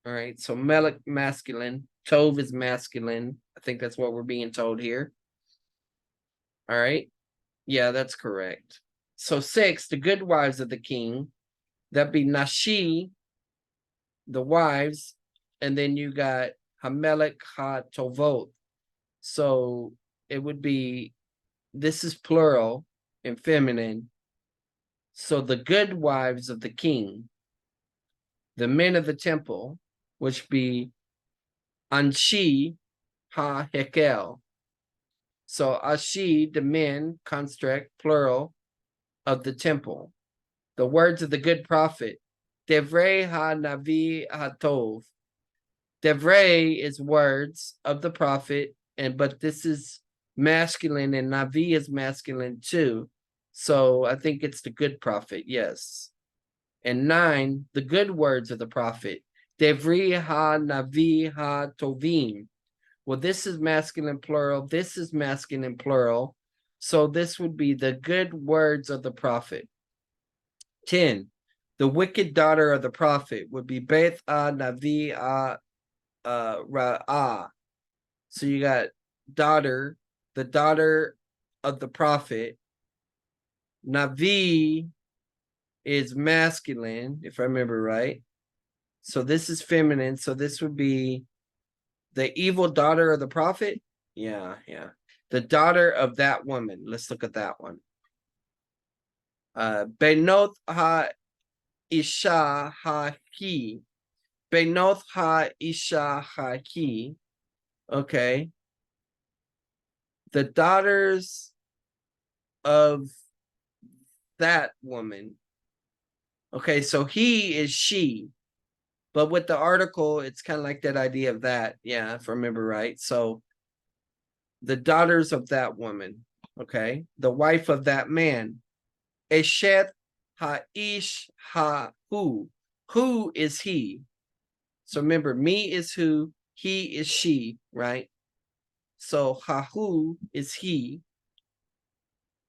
All right, so Melech masculine, Tov is masculine. I think that's what we're being told here. All right, yeah, that's correct. So 6, the good wives of the king. That'd be Nashi, the wives, and then you got HaMelech HaTovot. So it would be, this is plural and feminine. So the good wives of the king, the men of the temple, which be Anshi Ha Hekel. So Ashi, the men, construct, plural, of the temple. The words of the good prophet, Devrei Ha-Navi Ha-Tov. Devrei is words of the prophet, but this is masculine, and Navi is masculine too. So I think it's the good prophet, yes. And 9, the good words of the prophet, Devri Ha-Navi Ha-Tovim. Well, this is masculine plural, this is masculine plural. So this would be the good words of the prophet. 10, the wicked daughter of the prophet would be Beth Navi Ra'ah. So you got daughter, the daughter of the prophet. Navi is masculine, if I remember right. So this is feminine. So this would be the evil daughter of the prophet. Yeah. The daughter of that woman. Let's look at that one. Benoth ha isha ha ki. Benoth ha isha ha ki. Okay. The daughters of that woman. Okay, so he is she. But with the article, it's kind of like that idea of that. Yeah, if I remember right. So the daughters of that woman. Okay. The wife of that man. Eshet ha-ish ha-hu. Who is he? So remember, me is who, he is she, right? So ha-hu is he.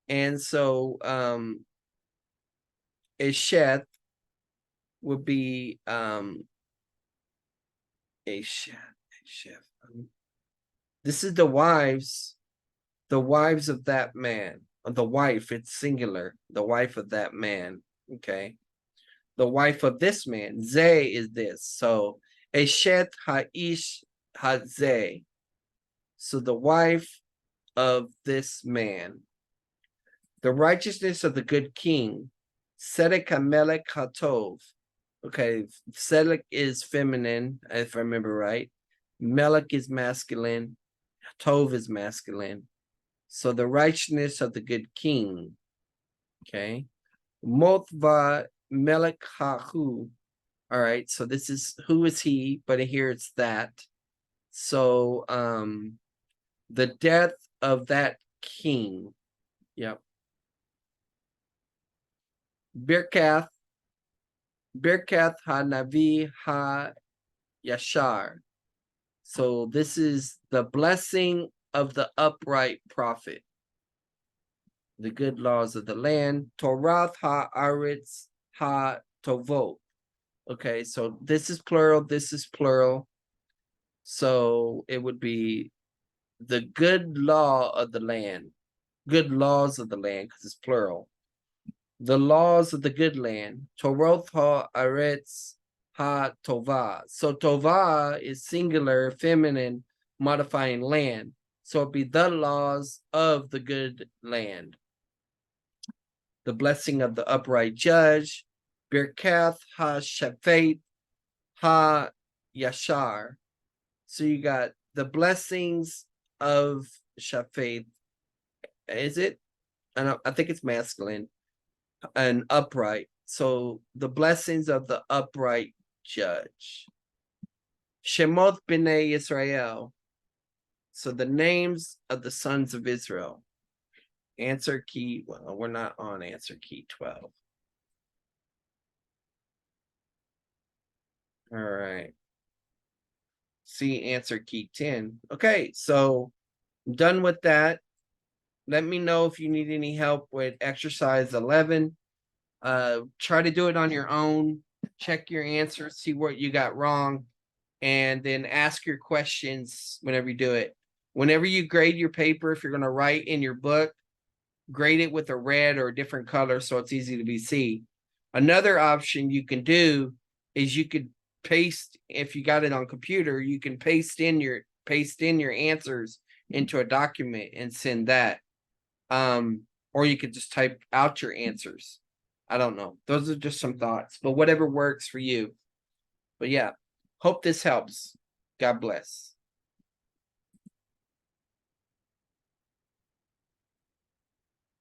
And so Eshet would be Eshet. This is the wives of that man. The wife, it's singular, the wife of that man. Okay. The wife of this man, Zay is this. So Eshet Ha'ish Hazay. So the wife of this man. The righteousness of the good king, Sedek HaMelech HaTov. Okay, Sedek is feminine, if I remember right. Melech is masculine. Tov is masculine. So the righteousness of the good king. Okay. Mothva Melech Hahu. All right. So this is who is he, but here it's that. So the death of that king. Yep. Birkath Ha-Navi Ha-Yashar. So this is the blessing of the upright prophet. The good laws of the land. Torath Ha-Aretz Ha-Tovot. Okay, so this is plural, this is plural. So it would be the good law of the land. Good laws of the land, because it's plural. The laws of the good land. Toroth Ha-Aretz Ha-Tovah. So Tovah is singular, feminine, modifying land. So it'd be the laws of the good land. The blessing of the upright judge. Birkath Ha-Shafet Ha-Yashar. So you got the blessings of Shafet. Is it? I think it's masculine and upright. So the blessings of the upright judge. Shemoth B'nai Israel. So the names of the sons of Israel. Answer key. Well, we're not on answer key 12. All right. See answer key 10. Okay, so I'm done with that. Let me know if you need any help with exercise 11. Try to do it on your own. Check your answers, see what you got wrong, and then ask your questions whenever you do it. Whenever you grade your paper, if you're going to write in your book, grade it with a red or a different color so it's easy to be seen. Another option you can do is you could paste, if you got it on computer, you can paste in your answers into a document and send that. Or you could just type out your answers. I don't know. Those are just some thoughts, but whatever works for you. But yeah, hope this helps. God bless.